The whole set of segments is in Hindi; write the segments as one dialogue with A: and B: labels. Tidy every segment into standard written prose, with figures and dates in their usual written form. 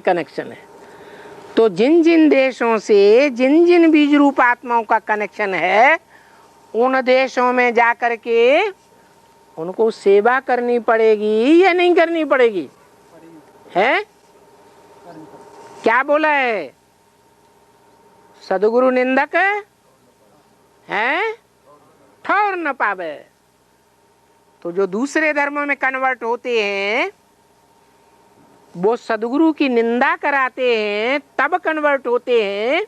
A: कनेक्शन है। तो जिन जिन देशों से जिन जिन बीज रूप आत्माओं का कनेक्शन है, उन देशों में जाकर के उनको सेवा करनी पड़ेगी या नहीं करनी पड़ेगी? है क्या बोला है? सदगुरु निंदक है ठौर न पावे। तो जो दूसरे धर्मों में कन्वर्ट होते हैं वो सदगुरु की निंदा कराते हैं तब कन्वर्ट होते हैं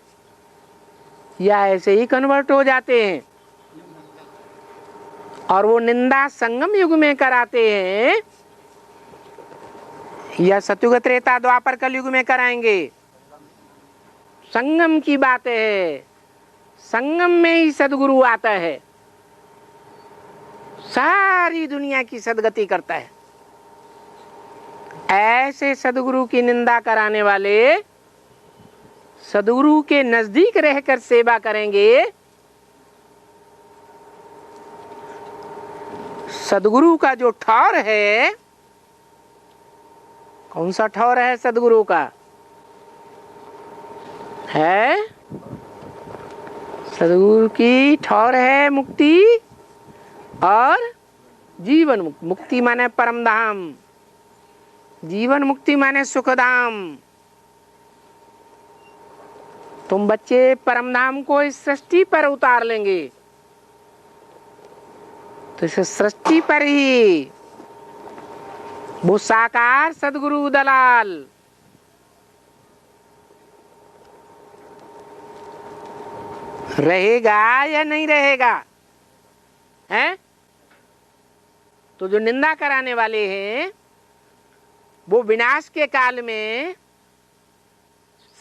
A: या ऐसे ही कन्वर्ट हो जाते हैं? और वो निंदा संगम युग में कराते हैं या सतयुग त्रेता द्वापर कलयुग में कराएंगे? संगम की बात है, संगम में ही सदगुरु आता है, सारी दुनिया की सदगति करता है। ऐसे सदगुरु की निंदा कराने वाले सदगुरु के नजदीक रहकर सेवा करेंगे, सदगुरु का जो ठौर है, कौन सा ठौर है सदगुरु का? है सदगुरु की ठौर है मुक्ति और जीवन मुक्ति। मुक्ति माने परम धाम, जीवन मुक्ति माने सुखधाम। तुम बच्चे परम धाम को इस सृष्टि पर उतार लेंगे तो इस सृष्टि पर ही वो साकार सदगुरु दलाल रहेगा या नहीं रहेगा? हैं? तो जो निंदा कराने वाले हैं वो विनाश के काल में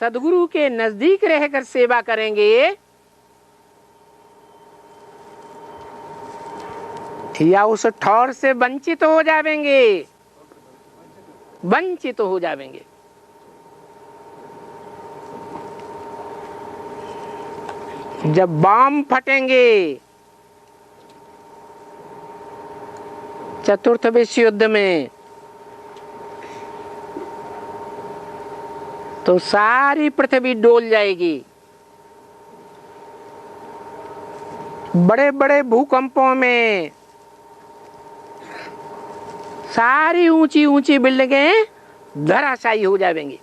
A: सदगुरु के नजदीक रहकर सेवा करेंगे या उस ठौर से वंचित हो जाएंगे? वंचित हो जाएंगे। जब बम फटेंगे चतुर्थ विश्व युद्ध में तो सारी पृथ्वी डोल जाएगी। बड़े बड़े भूकंपों में सारी ऊंची ऊंची बिल्डिंगें धराशायी हो जाएंगी।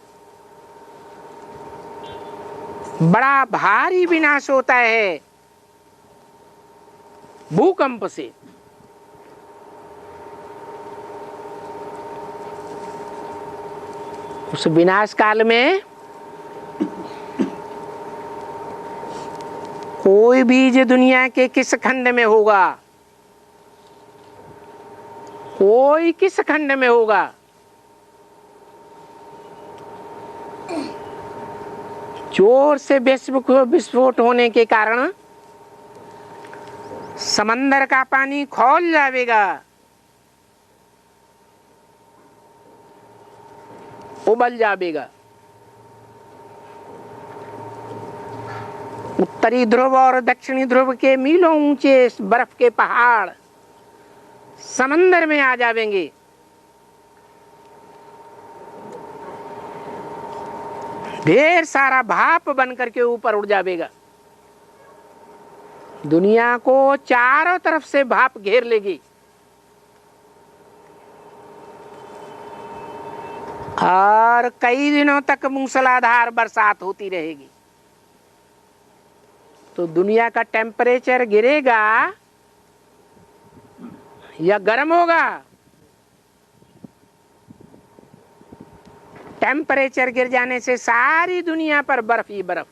A: बड़ा भारी विनाश होता है भूकंप से। उस विनाश काल में कोई बीज दुनिया के किस खंड में होगा, कोई किस खंड में होगा, जोर से विस्फोट होने के कारण समंदर का पानी खौल जाएगा, उबल जाएगा। उत्तरी ध्रुव और दक्षिणी ध्रुव के मीलों ऊंचे बर्फ के पहाड़ समंदर में आ जाएंगे। ढेर सारा भाप बन करके ऊपर उड़ जाएगा। दुनिया को चारों तरफ से भाप घेर लेगी और कई दिनों तक मूसलाधार बरसात होती रहेगी। तो दुनिया का टेम्परेचर गिरेगा या गर्म होगा? टेम्परेचर गिर जाने से सारी दुनिया पर बर्फ ही बर्फ।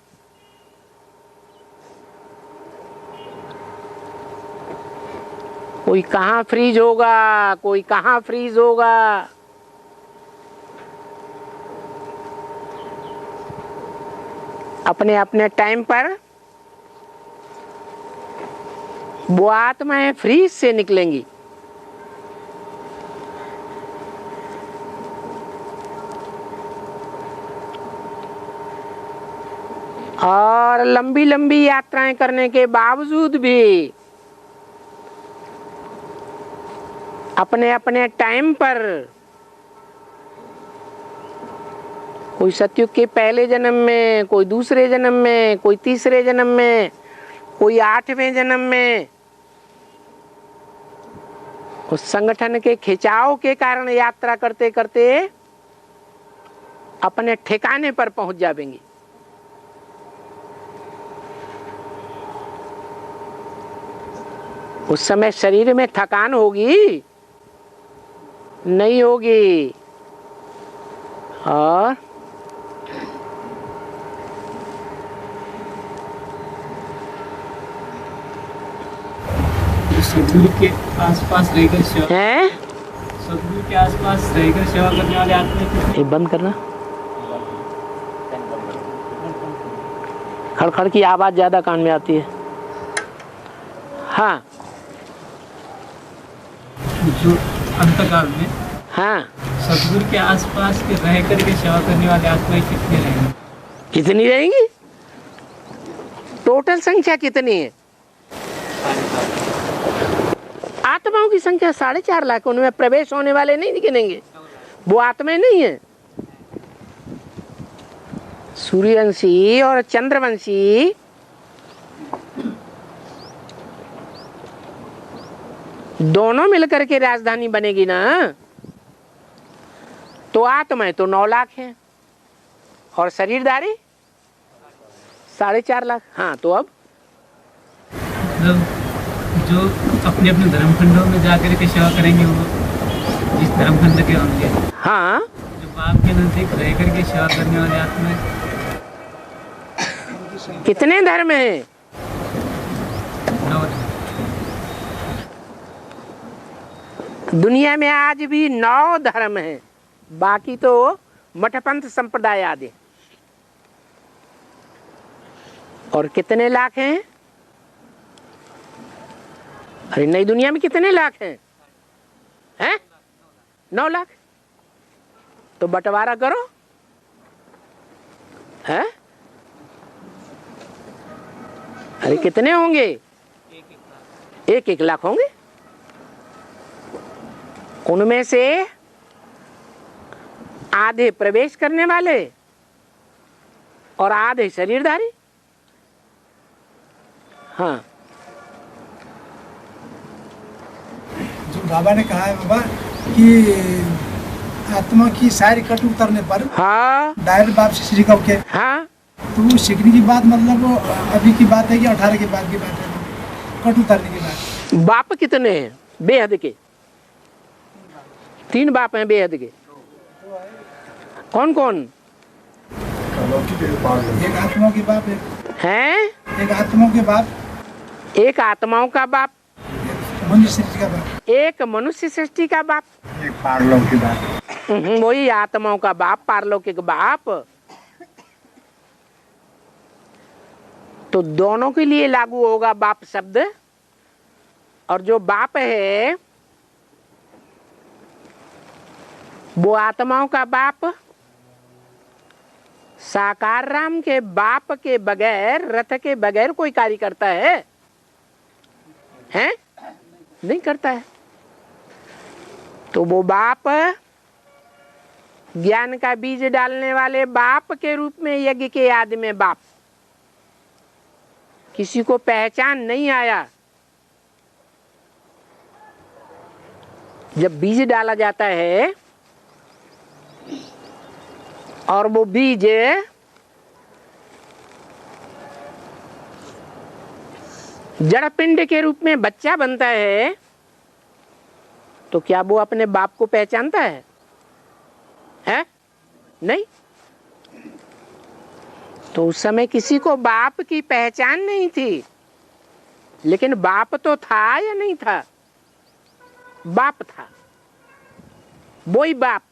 A: कोई कहां फ्रीज होगा, कोई कहां फ्रीज होगा। अपने अपने टाइम पर वो आत्माएं फ्रीज से निकलेंगी। और लंबी लंबी यात्राएं करने के बावजूद भी अपने अपने टाइम पर कोई सतयुग के पहले जन्म में, कोई दूसरे जन्म में, कोई तीसरे जन्म में, कोई 8वें जन्म में। उस संगठन के खिंचाव के कारण यात्रा करते करते अपने ठिकाने पर पहुंच जाएंगे। उस समय शरीर में थकान होगी? नहीं होगी। और
B: सदगुरु के आसपास रहकर सेवा
A: हैं?
B: सदगुरु के आसपास रहकर सेवा करने वाले आत्मा
A: ये बंद करना। खड़खड़ की आवाज ज्यादा कान में आती है। हाँ
B: जो अंतकाल में
A: हाँ।
B: सदगुरु के आसपास के रह करके सेवा करने वाले आत्माएं कितने रहेंगे?
A: कितनी रहेंगी? टोटल संख्या कितनी है? आत्माओं की संख्या 4.5 लाख। उनमें प्रवेश होने वाले नहीं गिनेंगे, वो आत्माएं नहीं है। सूर्यवंशी और चंद्रवंशी दोनों मिलकर के राजधानी बनेगी ना, तो आत्माएं तो 9 लाख हैं और शरीरधारी 4.5 लाख। हाँ, तो अब
B: जो अपने अपने धर्मखंडों में जाकर के सेवा करेंगे वो जिस धर्मखंड के होंगे,
A: हाँ,
B: जो बाप के नजदीक रह करके सेवा करने वाले आत्माएं
A: कितने धर्म हैं?
B: 9।
A: दुनिया में आज भी 9 धर्म हैं, बाकी तो मठपंथ संप्रदाय आदि। और कितने लाख हैं? अरे नई दुनिया में कितने लाख हैं? हैं? 9 लाख। तो बंटवारा करो। हैं? अरे कितने होंगे? 1-1 लाख होंगे। उनमें से आधे प्रवेश करने वाले और आधे शरीरधारी। हाँ,
C: जो बाबा ने कहा है बाबा कि आत्मा की सारी कट उतरने पर
A: हाँ,
C: डायरेक्ट बाप से श्री कब के,
A: हाँ।
C: तो वो सीखने की बात मतलब वो अभी की बात है कि 18 के बाद की बात है, कट उतरने की बात।
A: बाप कितने हैं बेहद के? 3 बाप हैं बेहद के। कौन कौन?
C: एक आत्माओं के बाप
A: हैं?
C: एक आत्माओं के बाप,
A: एक आत्माओं का बाप,
C: मनुष्य सृष्टि का बाप,
A: एक मनुष्य सृष्टि का बाप,
C: एक पारलौकिक की बाप।
A: वही आत्माओं का बाप, पारलौकिक बाप। तो दोनों के लिए लागू होगा बाप शब्द। और जो बाप है वो आत्माओं का बाप साकार राम के बाप के बगैर, रथ के बगैर कोई कार्य करता है? हैं? नहीं करता है। तो वो बाप ज्ञान का बीज डालने वाले बाप के रूप में यज्ञ के याद में बाप। किसी को पहचान नहीं आया। जब बीज डाला जाता है और वो बीज जड़ पिंड के रूप में बच्चा बनता है, तो क्या वो अपने बाप को पहचानता है? हैं? नहीं। तो उस समय किसी को बाप की पहचान नहीं थी, लेकिन बाप तो था या नहीं था? बाप था, वही बाप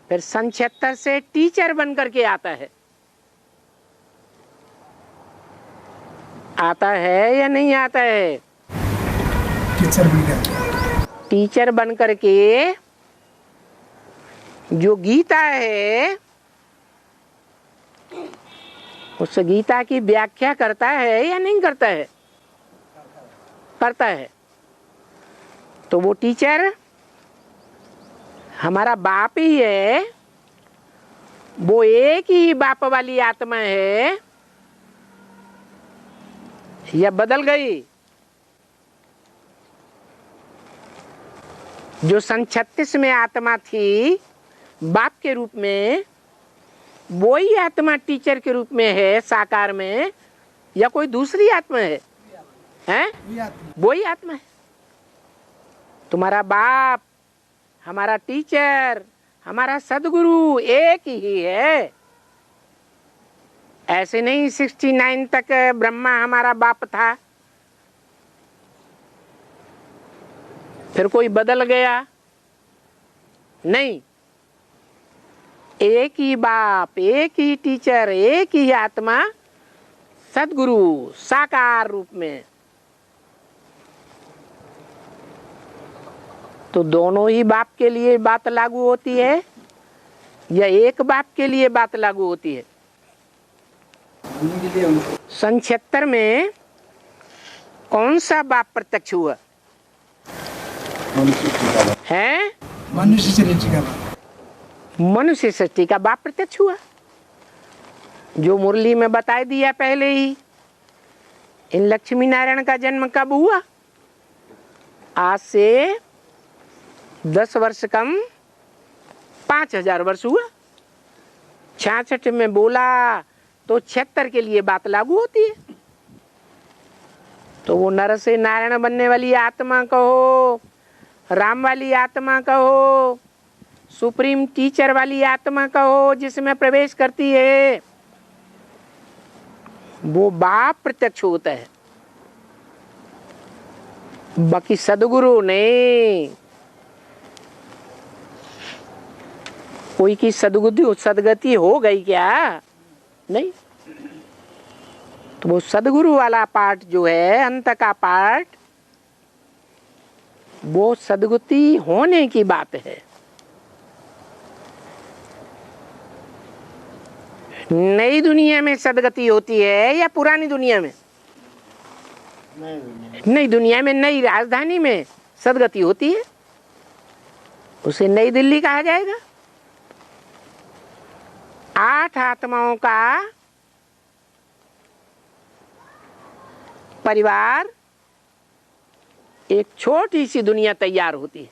A: फिर सन 76 से टीचर बन करके आता है। आता है या नहीं आता है? टीचर बन करके जो गीता है उस गीता की व्याख्या करता है या नहीं करता है? करता है। तो वो टीचर हमारा बाप ही है, वो एक ही बाप वाली आत्मा है या बदल गई? जो सन 36 में आत्मा थी बाप के रूप में, वही आत्मा टीचर के रूप में है साकार में, या कोई दूसरी आत्मा है? हैं? वही आत्मा है। तुम्हारा बाप, हमारा टीचर, हमारा सदगुरु एक ही है। ऐसे नहीं 69 तक ब्रह्मा हमारा बाप था, फिर कोई बदल गया, नहीं। एक ही बाप, एक ही टीचर, एक ही आत्मा, सदगुरु साकार रूप में। तो दोनों ही बाप के लिए बात लागू होती है या एक बाप के लिए बात लागू होती है? सन 76 में कौन सा बाप प्रत्यक्ष हुआ है?
C: मनुष्य सृष्टि का बाप।
A: मनुष्य सृष्टि का बाप प्रत्यक्ष हुआ, जो मुरली में बता दिया पहले ही। इन लक्ष्मी नारायण का जन्म कब हुआ? आज से 10 वर्ष कम 5000 वर्ष हुआ। 66 में बोला तो 76 के लिए बात लागू होती है। तो वो नर से नारायण बनने वाली आत्मा कहो, राम वाली आत्मा कहो, सुप्रीम टीचर वाली आत्मा कहो, जिसमें प्रवेश करती है, वो बाप प्रत्यक्ष होता है। बाकी सदगुरु नहीं। कोई की सदगति हो गई क्या? नहीं। तो वो सदगुरु वाला पार्ट जो है, अंत का पार्ट, वो सदगति होने की बात है। नई दुनिया में सदगति होती है या पुरानी दुनिया में? नई दुनिया में, नई राजधानी में सदगति होती है। उसे नई दिल्ली कहा जाएगा। 8 आत्माओं का परिवार, एक छोटी सी दुनिया तैयार होती है।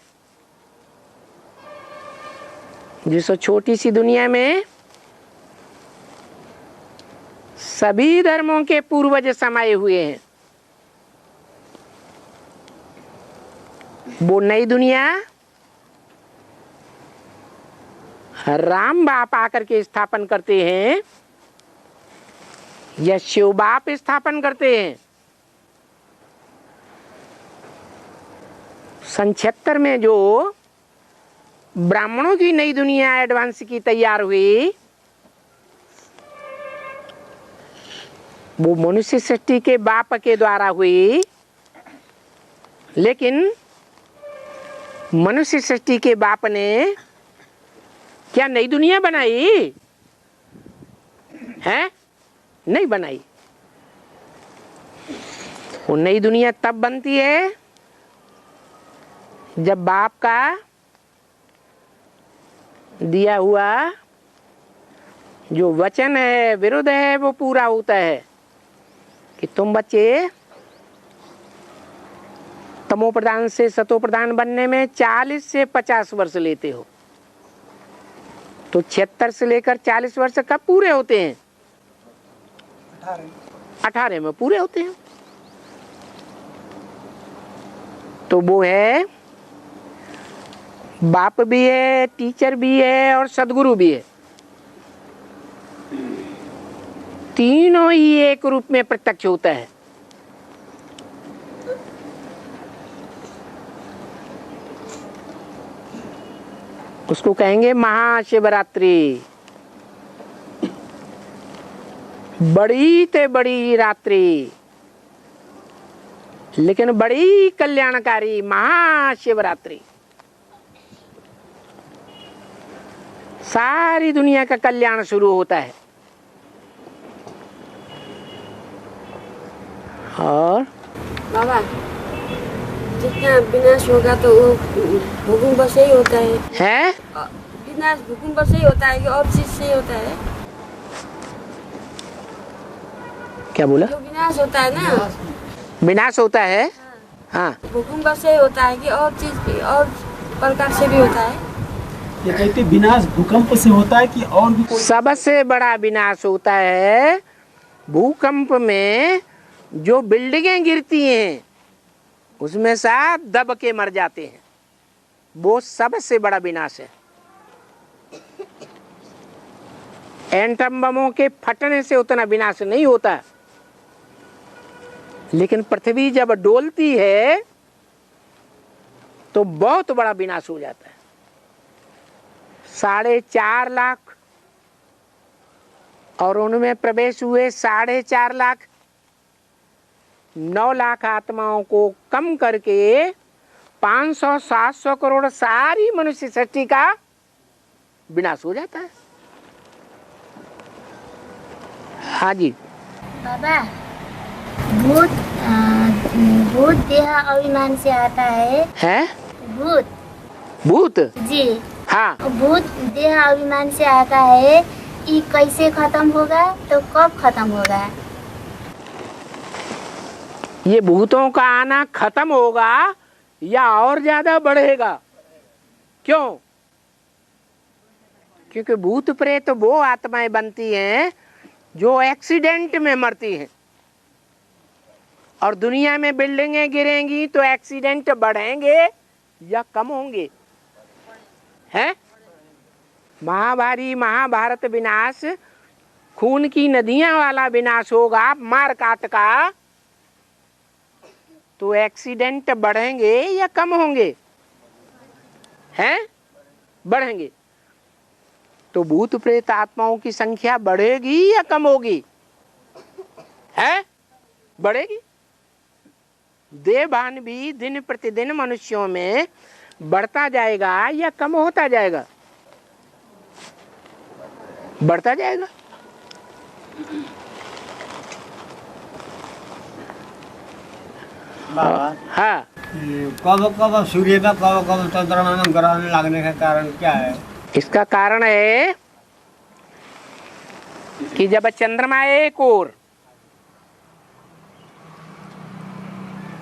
A: जिस छोटी सी दुनिया में सभी धर्मों के पूर्वज समाये हुए हैं, वो नई दुनिया राम बाप आकर के स्थापन करते हैं या शिव बाप स्थापन करते हैं? सन 76 में जो ब्राह्मणों की नई दुनिया एडवांस की तैयार हुई, वो मनुष्य सृष्टि के बाप के द्वारा हुई। लेकिन मनुष्य सृष्टि के बाप ने क्या नई दुनिया बनाई है? नहीं बनाई। वो नई दुनिया तब बनती है जब बाप का दिया हुआ जो वचन है, विरुद्ध है, वो पूरा होता है कि तुम बच्चे तमो प्रधान से सतो प्रधान बनने में 40 से 50 वर्ष लेते हो। तो 76 से लेकर 40 वर्ष कब पूरे होते हैं? 18 में पूरे होते हैं। तो वो है, बाप भी है, टीचर भी है और सदगुरु भी है। तीनों ही एक रूप में प्रत्यक्ष होता है। उसको कहेंगे महाशिवरात्रि। बड़ी ते बड़ी रात्रि, लेकिन बड़ी कल्याणकारी महाशिवरात्रि। सारी दुनिया का कल्याण शुरू होता है। और
D: बाबा, जितना विनाश होगा तो वो भोगों बस ही होता है। विनाश भूकंप से ही होता है कि और चीज से ही होता है?
A: क्या बोला?
D: जो विनाश होता है ना,
A: विनाश होता है? हाँ,
D: भूकंप से ही होता है कि और चीज भी और प्रकार से भी होता है?
E: ये कहते विनाश भूकंप से होता है कि और भी कोई?
A: सबसे बड़ा विनाश होता है भूकंप में जो बिल्डिंगें गिरती हैं उसमें सब दब के मर जाते हैं, वो सबसे बड़ा विनाश है। एटम बमों के फटने से उतना विनाश नहीं होता, लेकिन पृथ्वी जब डोलती है तो बहुत बड़ा विनाश हो जाता है। 4.5 लाख और उनमें प्रवेश हुए 4.5 लाख, 9 लाख आत्माओं को कम करके 500-700 करोड़ सारी मनुष्य सृष्टि का विनाश हो जाता है। हाँ जी।
F: बाबा, भूत भूत देह अभिमान से आता है? भूत
A: भूत?
F: जी
A: हाँ।
F: भूत देह अभिमान से आता है, ये कैसे खत्म होगा, तो कब खत्म होगा?
A: ये भूतों का आना खत्म होगा या और ज्यादा बढ़ेगा? क्यों? क्योंकि भूत प्रेत वो आत्माएं बनती हैं जो एक्सीडेंट में मरती हैं, और दुनिया में बिल्डिंगें गिरेंगी तो एक्सीडेंट बढ़ेंगे या कम होंगे? हैं? महाभारत विनाश, खून की नदियां वाला विनाश होगा मार काट का, तो एक्सीडेंट बढ़ेंगे या कम होंगे? हैं? बढ़ेंगे। तो भूत प्रेत आत्माओं की संख्या बढ़ेगी या कम होगी? है? बढ़ेगी। देवभान भी दिन प्रतिदिन मनुष्यों में बढ़ता जाएगा या कम होता जाएगा? बढ़ता जाएगा।
G: बाबा,
A: हाँ,
G: कब कब सूर्य में कब कब चंद्रमा में ग्रहण लगने का कारण क्या है?
A: इसका कारण है कि जब चंद्रमा एक ओर,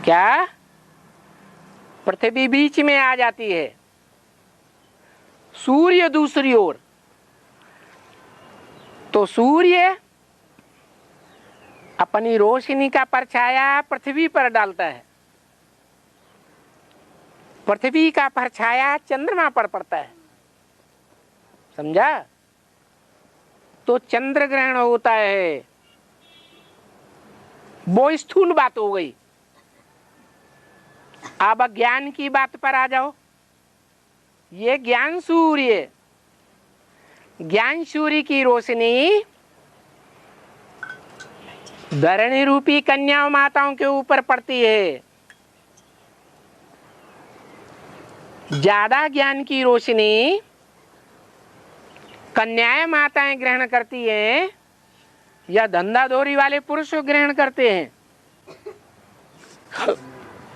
A: क्या पृथ्वी बीच में आ जाती है, सूर्य दूसरी ओर, तो सूर्य अपनी रोशनी का परछाया पृथ्वी पर डालता है, पृथ्वी का परछाया चंद्रमा पर पड़ता है। समझा? तो चंद्र ग्रहण होता है। वो स्थूल बात हो गई। अब ज्ञान की बात पर आ जाओ। ये ज्ञान सूर्य की रोशनी धरणी रूपी कन्या माताओं के ऊपर पड़ती है। ज्यादा ज्ञान की रोशनी कन्याएं माताएं ग्रहण करती हैं या धंधाधोरी वाले पुरुष ग्रहण करते हैं?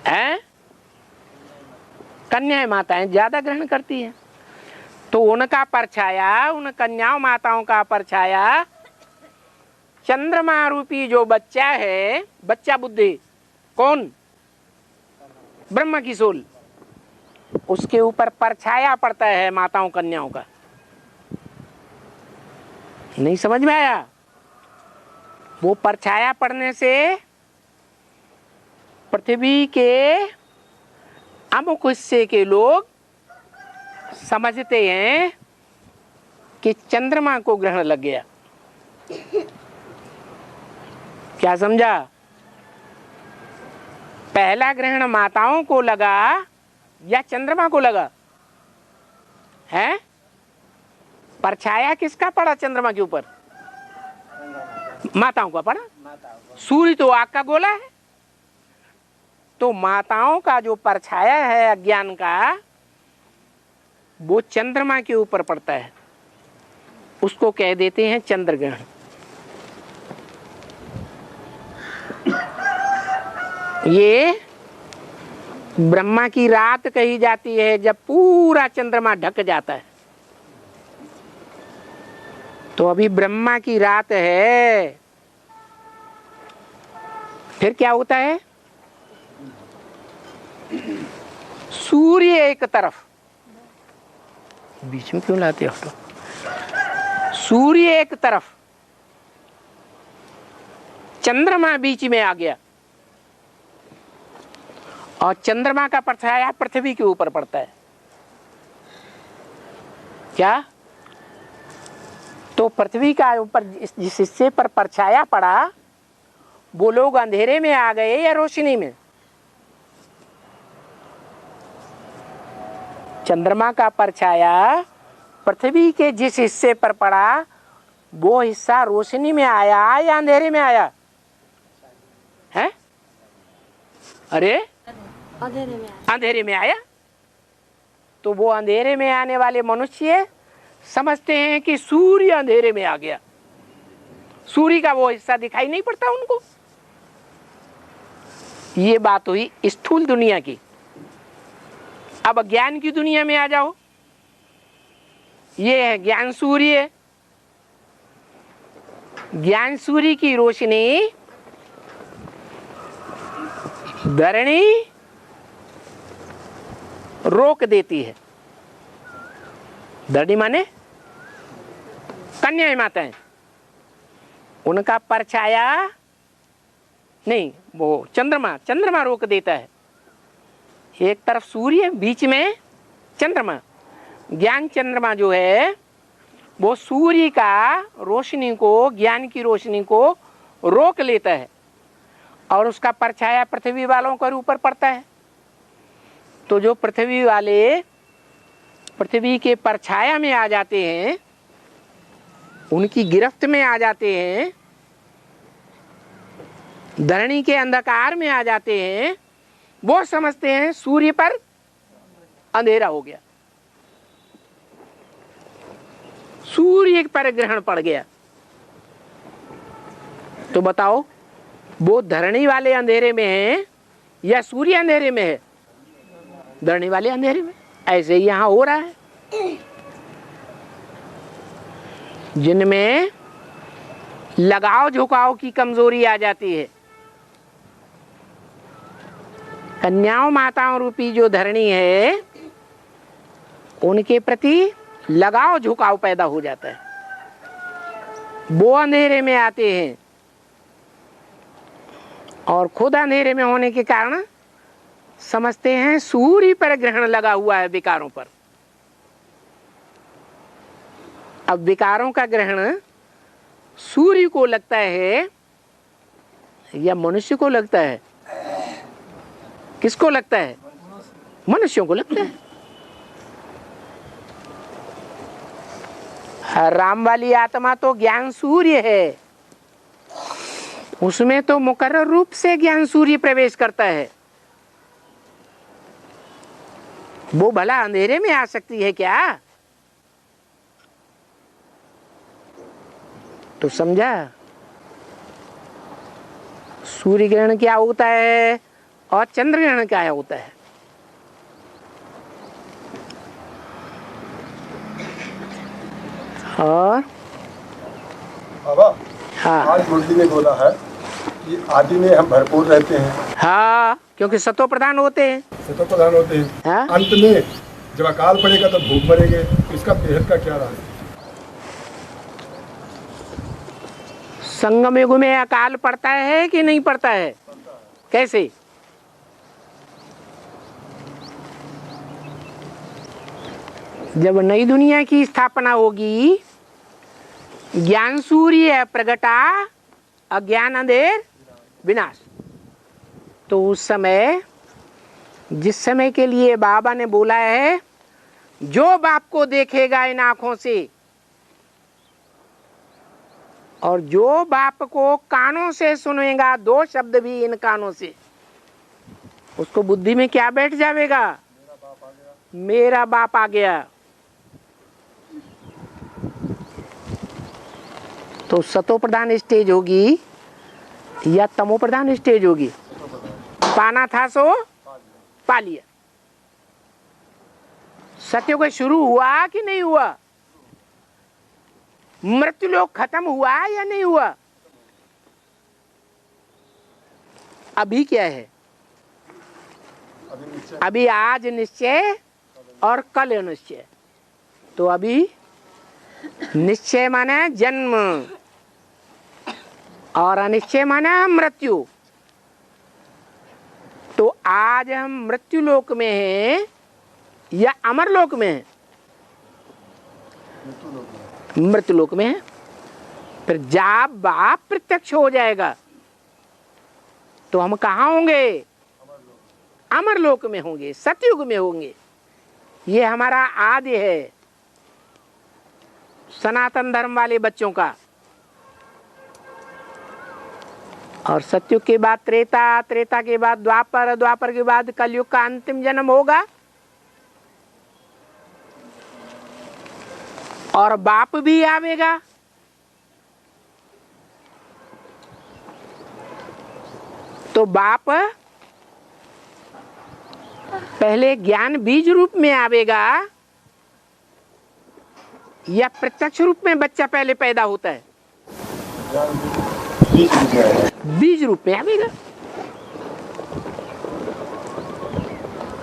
A: हैं? कन्याएं माताएं ज्यादा ग्रहण करती हैं। तो उनका परछाया, उन कन्याओं माताओं का परछाया चंद्रमा रूपी जो बच्चा है, बच्चा बुद्धि, कौन? ब्रह्म की सोल, उसके ऊपर परछाया पड़ता है माताओं कन्याओं का। नहीं समझ में आया? वो परछाया पड़ने से पृथ्वी के अमुक हिस्से के लोग समझते हैं कि चंद्रमा को ग्रहण लग गया। क्या समझा? पहला ग्रहण माताओं को लगा या चंद्रमा को लगा? है? परछाया किसका पड़ा चंद्रमा के ऊपर? माताओं का पड़ा। सूर्य तो आग का गोला है। तो माताओं का जो परछाया है अज्ञान का, वो चंद्रमा के ऊपर पड़ता है, उसको कह देते हैं चंद्र ग्रहण। ये ब्रह्मा की रात कही जाती है, जब पूरा चंद्रमा ढक जाता है। तो अभी ब्रह्मा की रात है, फिर क्या होता है? सूर्य एक तरफ, बीच में क्यों लाते हो? सूर्य एक तरफ, चंद्रमा बीच में आ गया, और चंद्रमा का परछाया पृथ्वी के ऊपर पड़ता है। क्या? तो पृथ्वी का ऊपर जिस हिस्से पर परछाया पड़ा वो लोग अंधेरे में आ गए या रोशनी में? चंद्रमा का परछाया पृथ्वी के जिस हिस्से पर पड़ा वो हिस्सा रोशनी में आया या अंधेरे में आया है? अरे
D: अंधेरे में आया।
A: अंधेरे में आया। तो वो अंधेरे में आने वाले मनुष्य समझते हैं कि सूर्य अंधेरे में आ गया, सूर्य का वो हिस्सा दिखाई नहीं पड़ता उनको। ये बात हुई स्थूल दुनिया की। अब ज्ञान की दुनिया में आ जाओ। ये है ज्ञान सूर्य। ज्ञान सूर्य की रोशनी धरणी रोक देती है। धरणी माने कन्या माताएं, उनका परछाया नहीं, वो चंद्रमा रोक देता है। एक तरफ सूर्य, बीच में चंद्रमा। ज्ञान चंद्रमा जो है वो सूर्य का रोशनी को, ज्ञान की रोशनी को रोक लेता है और उसका परछाया पृथ्वी वालों के ऊपर पड़ता है। तो जो पृथ्वी वाले पृथ्वी के परछाया में आ जाते हैं, उनकी गिरफ्त में आ जाते हैं, धरणी के अंधकार में आ जाते हैं, वो समझते हैं सूर्य पर अंधेरा हो गया, सूर्य पर ग्रहण पड़ गया। तो बताओ वो धरणी वाले अंधेरे में है या सूर्य अंधेरे में है? धरणी वाले अंधेरे में। ऐसे ही यहां हो रहा है। जिनमें लगाव झुकाव की कमजोरी आ जाती है, कन्याओं माताओं रूपी जो धरणी है उनके प्रति लगाव झुकाव पैदा हो जाता है, वो अंधेरे में आते हैं और खुद अंधेरे में होने के कारण समझते हैं सूर्य पर ग्रहण लगा हुआ है विकारों पर। अब विकारों का ग्रहण सूर्य को लगता है या मनुष्य को लगता है? किसको लगता है? मनुष्यों को लगता है। राम वाली आत्मा तो ज्ञान सूर्य है, उसमें तो मुकर्रर रूप से ज्ञान सूर्य प्रवेश करता है। वो भला अंधेरे में आ सकती है क्या? तो समझा सूर्य ग्रहण क्या होता है और चंद्र ग्रहण क्या होता है। और
H: बाबा,
A: हाँ
H: आज मुरली ने बोला है कि आदि में हम भरपूर रहते हैं।
A: हाँ, क्योंकि सतो प्रधान होते हैं।
H: सतो प्रधान होते हैं।
A: हाँ?
H: अंत में जब अकाल पड़ेगा तो भूख मरेंगे, इसका बेहद का क्या राज?
A: संगम युग में अकाल पड़ता है कि नहीं पड़ता है? कैसे? जब नई दुनिया की स्थापना होगी, ज्ञान सूर्य प्रगटा, अज्ञान अंधेर विनाश। तो उस समय, जिस समय के लिए बाबा ने बोला है, जो बाप को देखेगा इन आंखों से और जो बाप को कानों से सुनेगा, दो शब्द भी इन कानों से, उसको बुद्धि में क्या बैठ जाएगा? मेरा बाप आ गया। तो सतो प्रधान स्टेज होगी या तमो प्रधान स्टेज होगी? पाना था सो पा लिया। सत्य को शुरू हुआ कि नहीं हुआ? मृत्युलोक खत्म हुआ या नहीं हुआ? अभी क्या है? अभी आज निश्चय और कल निश्चय। तो अभी निश्चय माने जन्म और अनिश्चय माने मृत्यु। तो आज हम मृत्यु लोक में हैं या अमर लोक में हैं? मृत्यु लोक में है। फिर जब बाप प्रत्यक्ष हो जाएगा तो हम कहाँ होंगे? अमर लोक में होंगे, सतयुग में होंगे। ये हमारा आदि है सनातन धर्म वाले बच्चों का। और सतयुग के बाद त्रेता, त्रेता के बाद द्वापर, द्वापर के बाद कलयुग का अंतिम जन्म होगा। और बाप भी आवेगा। तो बाप पहले ज्ञान बीज रूप में आवेगा या प्रत्यक्ष रूप में बच्चा पहले पैदा होता है? बीज रूप में आवेगा।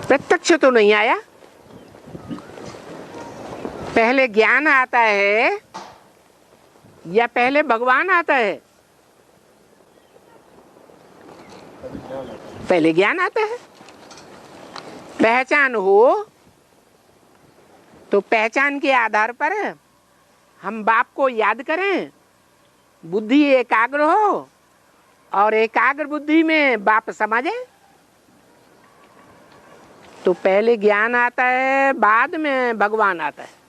A: प्रत्यक्ष तो नहीं आया। पहले ज्ञान आता है या पहले भगवान आता है? पहले ज्ञान आता है। पहचान हो तो पहचान के आधार पर हम बाप को याद करें, बुद्धि एकाग्र हो और एकाग्र बुद्धि में बाप समा जाए। तो पहले ज्ञान आता है, बाद में भगवान आता है।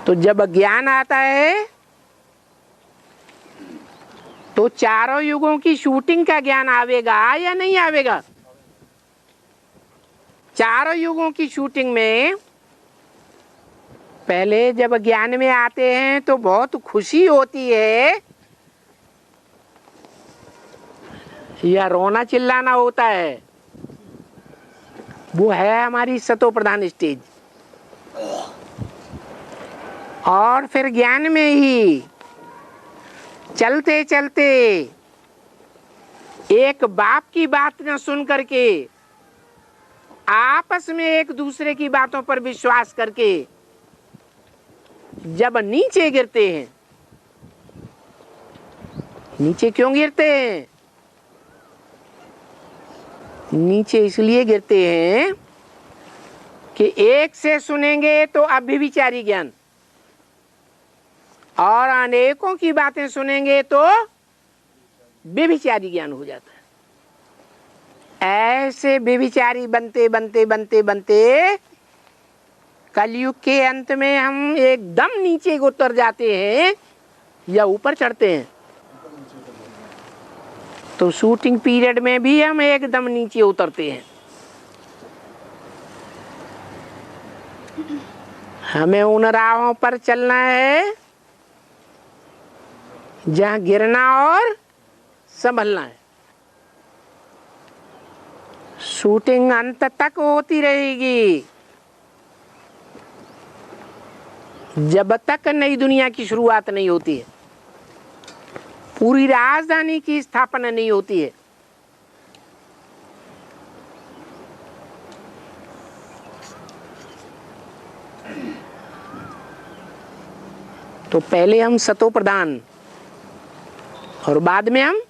A: तो जब ज्ञान आता है तो चारों युगों की शूटिंग का ज्ञान आवेगा या नहीं आवेगा? चारों युगों की शूटिंग में पहले जब ज्ञान में आते हैं तो बहुत खुशी होती है या रोना चिल्लाना होता है? वो है हमारी सतो प्रधान स्टेज। और फिर ज्ञान में ही चलते चलते एक बाप की बात न सुन करके आपस में एक दूसरे की बातों पर विश्वास करके जब नीचे गिरते हैं, नीचे क्यों गिरते हैं? नीचे इसलिए गिरते हैं कि एक से सुनेंगे तो अभिविचारी ज्ञान और अनेकों की बातें सुनेंगे तो व्यभिचारी ज्ञान हो जाता है। ऐसे व्यभिचारी बनते बनते बनते बनते कलयुग के अंत में हम एकदम नीचे उतर जाते हैं या ऊपर चढ़ते हैं? तो शूटिंग पीरियड में भी हम एकदम नीचे उतरते हैं। हमें उन राहों पर चलना है जहां गिरना और संभलना है। शूटिंग अंत तक होती रहेगी जब तक नई दुनिया की शुरुआत नहीं होती है, पूरी राजधानी की स्थापना नहीं होती है। तो पहले हम सतो प्रधान और बाद में हम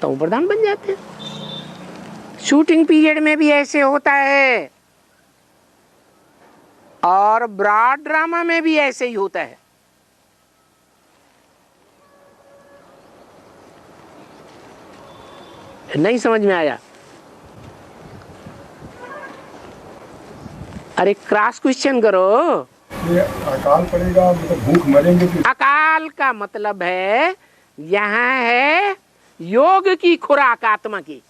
A: तमो प्रधान बन जाते हैं। शूटिंग पीरियड में भी ऐसे होता है और ब्रॉड ड्रामा में भी ऐसे ही होता है। नहीं समझ में आया? अरे क्रॉस क्वेश्चन करो।
H: ये अकाल पड़ेगा मतलब भूख मरेंगे तो
A: अकाल का मतलब है यहाँ है योग की खुराक आत्मा की।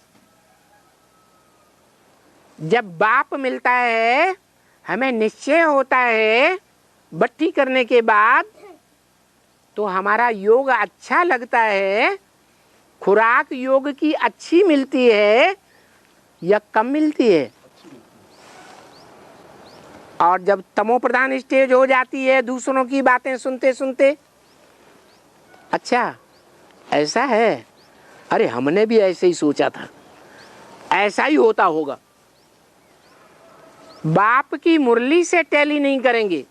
A: जब बाप मिलता है हमें निश्चय होता है बट्टी करने के बाद तो हमारा योग अच्छा लगता है। खुराक योग की अच्छी मिलती है या कम मिलती है? और जब तमो प्रधान स्टेज हो जाती है दूसरों की बातें सुनते सुनते, अच्छा ऐसा है, अरे हमने भी ऐसे ही सोचा था, ऐसा ही होता होगा। बाप की मुरली से टैली नहीं करेंगे,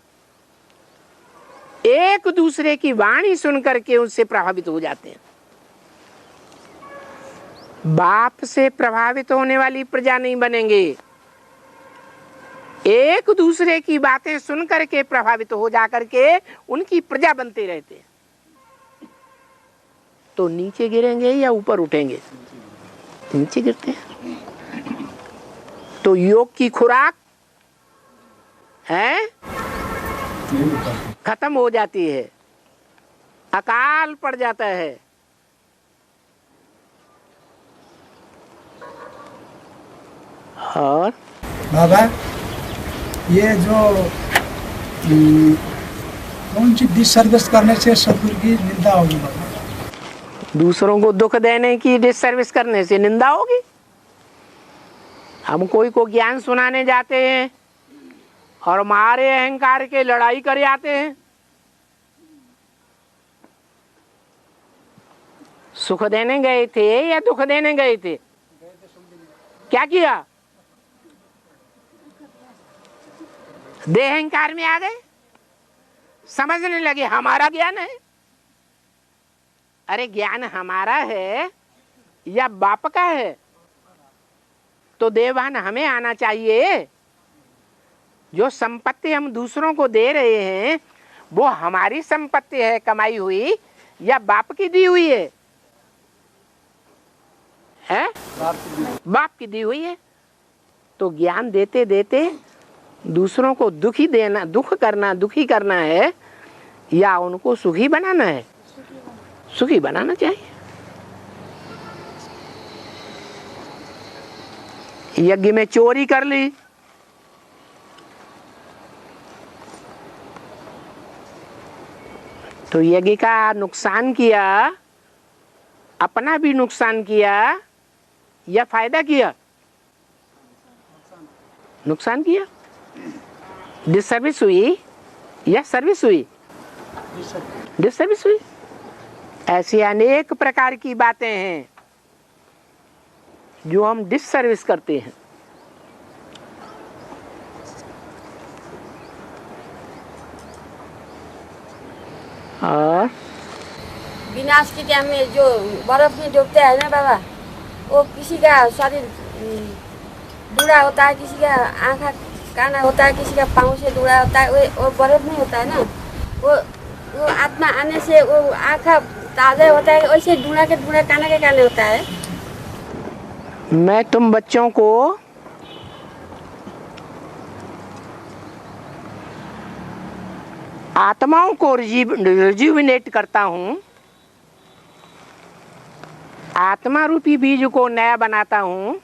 A: एक दूसरे की वाणी सुन करके उससे प्रभावित हो जाते हैं। बाप से प्रभावित होने वाली प्रजा नहीं बनेंगे, एक दूसरे की बातें सुन करके प्रभावित हो जा करके उनकी प्रजा बनते रहते हैं। तो नीचे गिरेंगे या ऊपर उठेंगे? नीचे गिरते हैं। तो योग की खुराक है खत्म हो जाती है, अकाल पड़ जाता है। और
C: बाबा ये जो कौन सी डिसर्विस करने से सदगुरु की निंदा होगी बाबा?
A: दूसरों को दुख देने की डिसर्विस करने से निंदा होगी। हम कोई को ज्ञान सुनाने जाते हैं और हमारे अहंकार के लड़ाई कर आते हैं। सुख देने गए थे या दुख देने गए थे? क्या किया? देह अहंकार में आ गए, समझने लगे हमारा ज्ञान है। अरे ज्ञान हमारा है या बाप का है? तो देवान हमें आना चाहिए। जो संपत्ति हम दूसरों को दे रहे हैं वो हमारी संपत्ति है कमाई हुई या बाप की दी हुई है? हैं? बाप की दी हुई है। तो ज्ञान देते देते दूसरों को दुखी देना, दुख करना, दुखी करना है या उनको सुखी बनाना है? सुखी बनाना चाहिए। यज्ञ में चोरी कर ली, तो यज्ञ का नुकसान किया, अपना भी नुकसान किया या फायदा किया? नुकसान किया। डिसर्विस हुई या सर्विस हुई? डिसर्विस हुई। ऐसी अनेक प्रकार की बातें हैं जो हम डिसर्विस करते हैं। और
D: विनाश के टाइम में जो बर्फ में डूबते हैं ना बाबा, वो किसी का शरीर दूरा होता है, किसी का आँखा काना होता है, किसी का पाँव से दूरा होता है, वो बर्फ नहीं होता है ना, वो आत्मा आने से वो आँखा ताज़ा होता है, वैसे दूरा के दूरा काना के काने होता है।
A: मैं तुम बच्चों को आत्माओं को रिज्यूविनेट करता हूँ, आत्मा रूपी बीज को नया बनाता हूँ।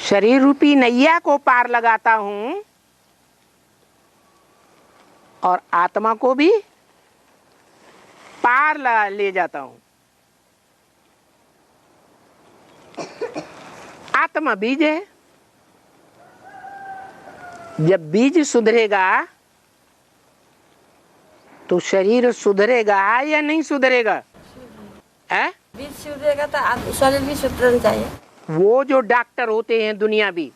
A: शरीर रूपी नैया को पार लगाता हूँ और आत्मा को भी पार ले जाता हूँ। आत्मा बीज है। जब बीज सुधरेगा तो शरीर सुधरेगा या नहीं सुधरेगा? है?
D: बीज सुधरेगा तो शरीर भी सुधरना चाहिए।
A: वो जो डॉक्टर होते हैं दुनिया भी,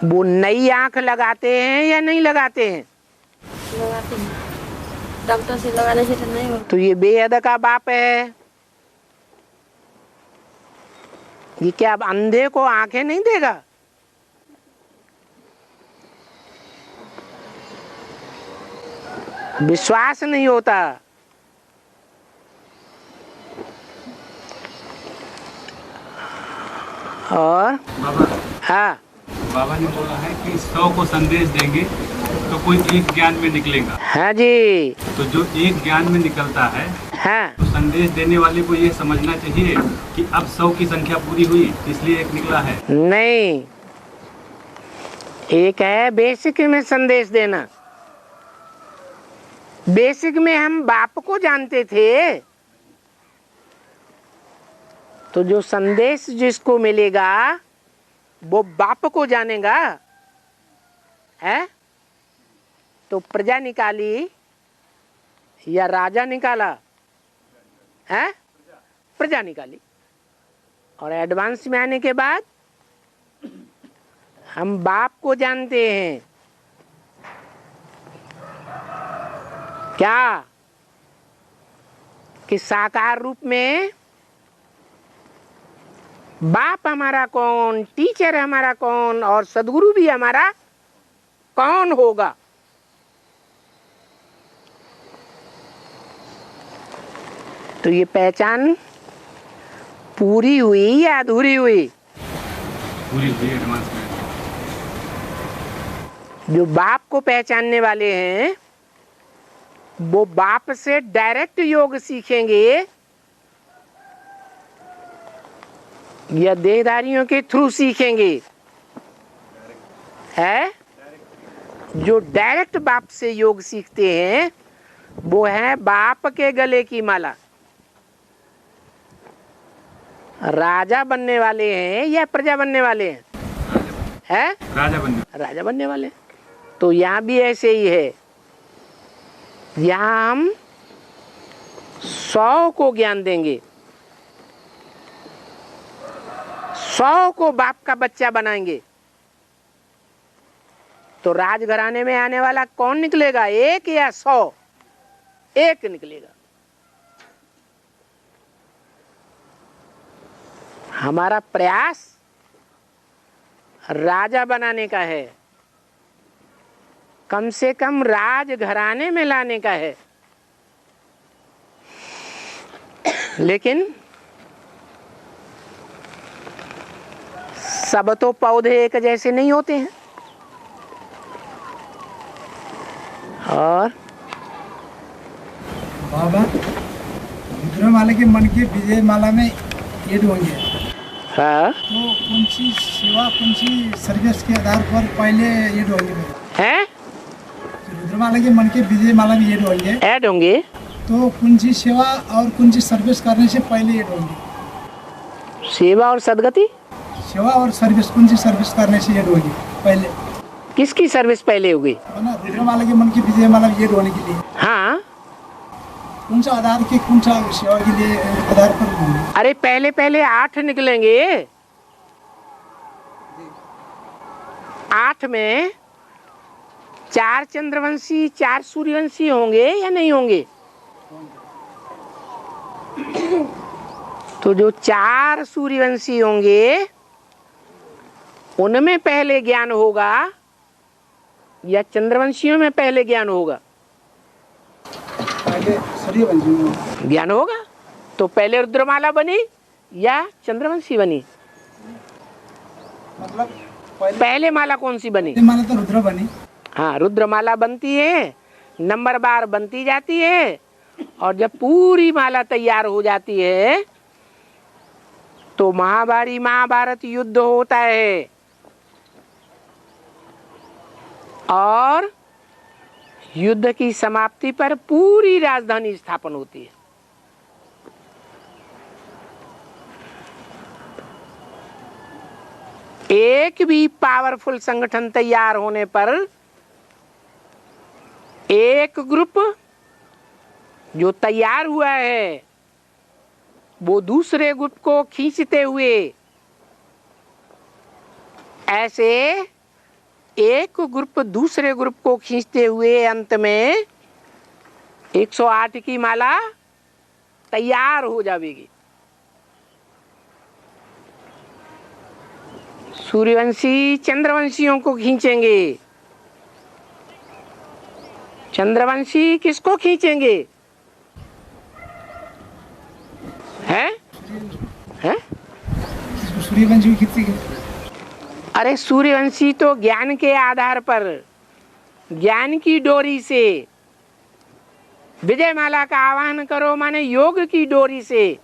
A: वो नई आंख लगाते हैं या नहीं लगाते हैं?
D: लगाते हैं। डॉक्टर से लगाने से तो नहीं होता।
A: तो ये बेअदब का बाप है। ये क्या अब अंधे को आंखें नहीं देगा? विश्वास नहीं होता। और
B: बाबा,
A: हाँ,
B: बाबा ने बोला है कि 100 को संदेश देंगे तो कोई एक ज्ञान में निकलेगा।
A: हाँ जी,
B: तो जो एक ज्ञान में निकलता है
A: हाँ,
B: तो संदेश देने वाले को ये समझना चाहिए कि अब 100 की संख्या पूरी हुई इसलिए एक निकला है।
A: नहीं, एक है बेसिक में संदेश देना। बेसिक में हम बाप को जानते थे तो जो संदेश जिसको मिलेगा वो बाप को जानेगा, है? तो प्रजा निकाली या राजा निकाला, है? प्रजा निकाली। और एडवांस में आने के बाद हम बाप को जानते हैं। क्या कि साकार रूप में बाप हमारा कौन, टीचर हमारा कौन और सदगुरु भी हमारा कौन होगा। तो ये पहचान पूरी हुई या अधूरी हुई?
B: पूरी हुई एडवांस में।
A: जो बाप को पहचानने वाले हैं वो बाप से डायरेक्ट योग सीखेंगे या देहधारियों के थ्रू सीखेंगे, है? जो डायरेक्ट बाप से योग सीखते हैं वो है बाप के गले की माला। राजा बनने वाले हैं या प्रजा बनने वाले हैं? है? राजा बनने वाले। तो यहाँ भी ऐसे ही है। यहाँ हम 100 को ज्ञान देंगे, 100 को बाप का बच्चा बनाएंगे। तो राजघराने में आने वाला कौन निकलेगा, 1 या 100? 1 निकलेगा। हमारा प्रयास राजा बनाने का है, कम से कम राजघराने में लाने का है। लेकिन सब तो पौधे एक जैसे नहीं होते हैं। और
C: बाबा रुद्रमाला के मन के विजय माला में ऐड होंगे।
A: हाँ,
C: तो कौन सी सेवा, कौन सी सर्विस के आधार पर पहले ऐड होंगे?
A: हैं?
C: रुद्रमाला के मन के विजय माला में ऐड होंगे।
A: ऐड होंगे
C: तो कौन सी सेवा और कौन सी सर्विस करने से पहले ऐड होंगे?
A: सेवा और सदगति।
C: सेवा और सर्विस, कौन सी सर्विस करने से ऐड होगी पहले?
A: किसकी सर्विस पहले होगी?
C: ना रुद्रमाला के मन की विजय माला में ऐड होने के लिए
A: हाँ,
C: कौन सा आधार के, कौन सा सेवा के लिए आधार पर होंगे?
A: अरे पहले पहले 8 निकलेंगे। 8 में 4 चंद्रवंशी 4 सूर्यवंशी होंगे या नहीं होंगे? तो जो 4 सूर्यवंशी होंगे उनमें पहले ज्ञान होगा या चंद्रवंशियों में पहले ज्ञान होगा?
C: पहले सूर्यवंशी में
A: ज्ञान होगा। तो पहले रुद्रमाला बनी या चंद्रवंशी बनी?
C: मतलब
A: पहले माला कौन सी बनी?
C: माला तो रुद्र बनी।
A: हाँ, रुद्रमाला बनती है, नंबर बार बनती जाती है, और जब पूरी माला तैयार हो जाती है तो महाभारत युद्ध होता है और युद्ध की समाप्ति पर पूरी राजधानी स्थापन होती है। एक भी पावरफुल संगठन तैयार होने पर एक ग्रुप जो तैयार हुआ है वो दूसरे ग्रुप को खींचते हुए, ऐसे एक ग्रुप दूसरे ग्रुप को खींचते हुए अंत में 108 की माला तैयार हो जाएगी। सूर्यवंशी चंद्रवंशियों को खींचेंगे, चंद्रवंशी किसको खींचेंगे? हैं?
C: सूर्यवंशी खींचेंगे।
A: अरे सूर्यवंशी तो ज्ञान के आधार पर, ज्ञान की डोरी से विजय माला का आह्वान करो माने योग की डोरी से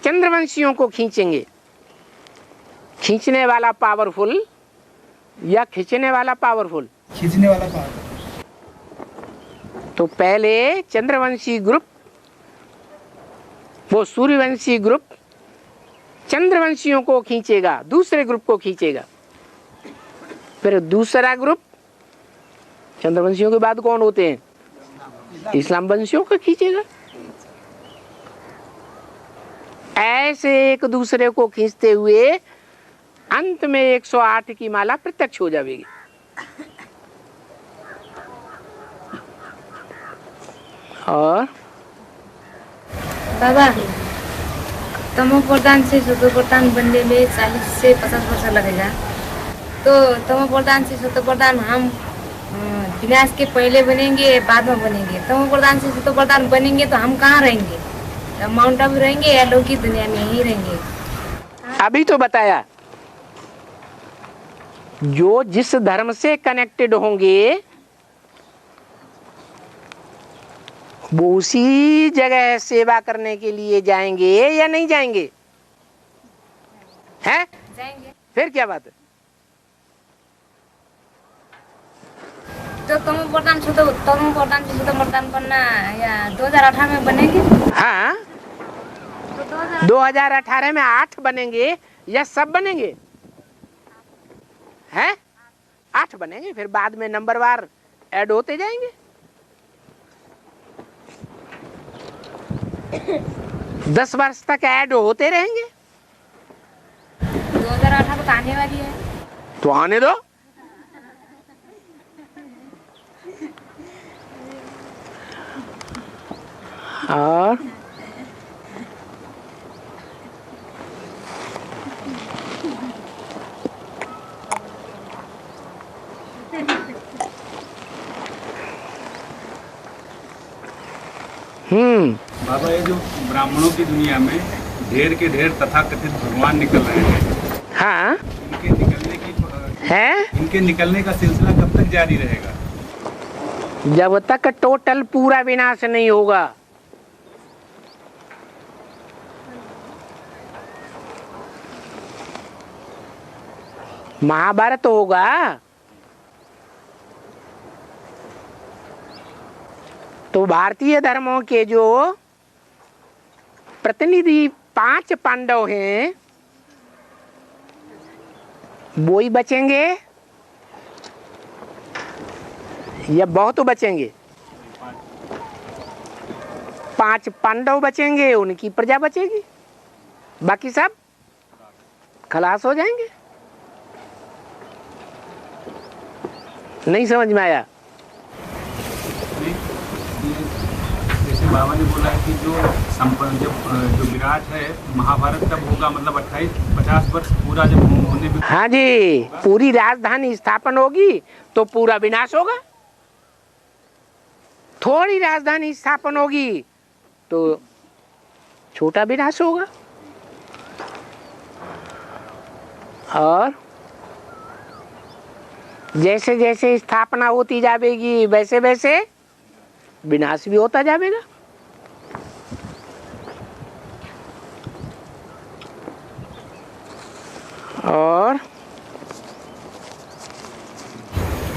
A: चंद्रवंशियों को खींचेंगे। खींचने वाला पावरफुल या खींचने वाला पावरफुल?
C: खींचने वाला पावरफुल।
A: तो पहले चंद्रवंशी ग्रुप वो सूर्यवंशी ग्रुप चंद्रवंशियों को खींचेगा, दूसरे ग्रुप को खींचेगा। फिर दूसरा ग्रुप, चंद्रवंशियों के बाद कौन होते हैं? इस्लाम वंशियों को खींचेगा। ऐसे एक दूसरे को खींचते हुए अंत में 108 की माला प्रत्यक्ष हो जाएगी। और
I: बाबा, तमो प्रधान से सतो प्रधान बनने में 40 से 50 वर्ष लगेगा। तो तमो प्रधान से सतो प्रधान हम विनाश के पहले बनेंगे, बाद में बनेंगे? तमो प्रधान से सतो प्रधान बनेंगे तो हम कहाँ रहेंगे? माउंट आबू रहेंगे या लौकिक दुनिया में ही रहेंगे?
A: अभी तो बताया, जो जिस धर्म से कनेक्टेड होंगे वो उसी जगह सेवा करने के लिए जाएंगे या नहीं जाएंगे? हैं?
I: जाएंगे।
A: फिर क्या बात है?
I: तो तमो प्रधान से सतो प्रधान बनना या 2018 में बनेंगे?
A: हाँ,
I: तो
A: 2018 में 8 बनेंगे या सब बनेंगे? हैं? 8 बनेंगे, फिर बाद में नंबरवार ऐड होते जाएंगे। 10 वर्ष तक ऐड होते रहेंगे।
I: 2018 तो आने वाली है।
A: तो आने दो। और
B: बाबा, ये जो ब्राह्मणों की दुनिया में ढेर के ढेर तथाकथित भगवान निकल रहे हैं,
A: हाँ
B: इनके निकलने का सिलसिला कब तक जारी रहेगा?
A: जब तक टोटल पूरा विनाश नहीं होगा। महाभारत होगा, तो भारतीय धर्मों के जो प्रतिनिधि 5 पांडव हैं वो ही बचेंगे या बहुत बचेंगे? 5 पांडव बचेंगे, उनकी प्रजा बचेगी, बाकी सब खलास हो जाएंगे। नहीं समझ में आया?
B: जैसे बाबा ने बोला है कि जो विराट है महाभारत कब होगा, मतलब 28-50 वर्ष पूरा जब होने में।
A: हाँ जी, पूरी राजधानी स्थापन होगी तो पूरा विनाश होगा। थोड़ी राजधानी स्थापन होगी तो छोटा विनाश होगा। और जैसे जैसे स्थापना होती जाएगी वैसे वैसे विनाश भी होता जाएगा। और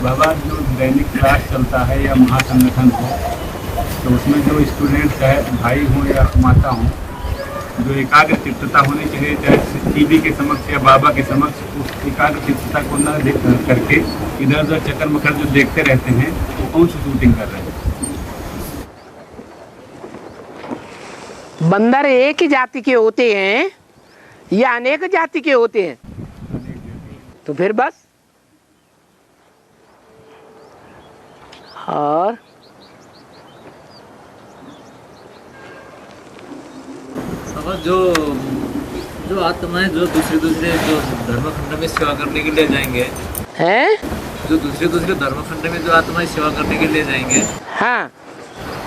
B: बाबा, जो दैनिक क्लास चलता है या महासंगठन हो, तो उसमें जो स्टूडेंट्स है, भाई हों या माता हों, जो एकाग्र चित्तता होनी चाहिए, चाहे टीवी के समक्ष या बाबा के समक्ष, उस एकाग्र चित्तता को न करके इधर उधर चक्कर मकर जो देखते रहते हैं, वो कौन सी शूटिंग कर रहे हैं?
A: बंदर एक ही जाति के होते हैं या अनेक जाति के होते हैं? तो फिर बस। और
J: जो आत्माएं जो दूसरे जो धर्मखंड में सेवा करने के लिए जाएंगे
A: हैं,
J: जो दूसरे धर्मखंड में जो आत्माएं सेवा करने के लिए जाएंगे,
A: हाँ,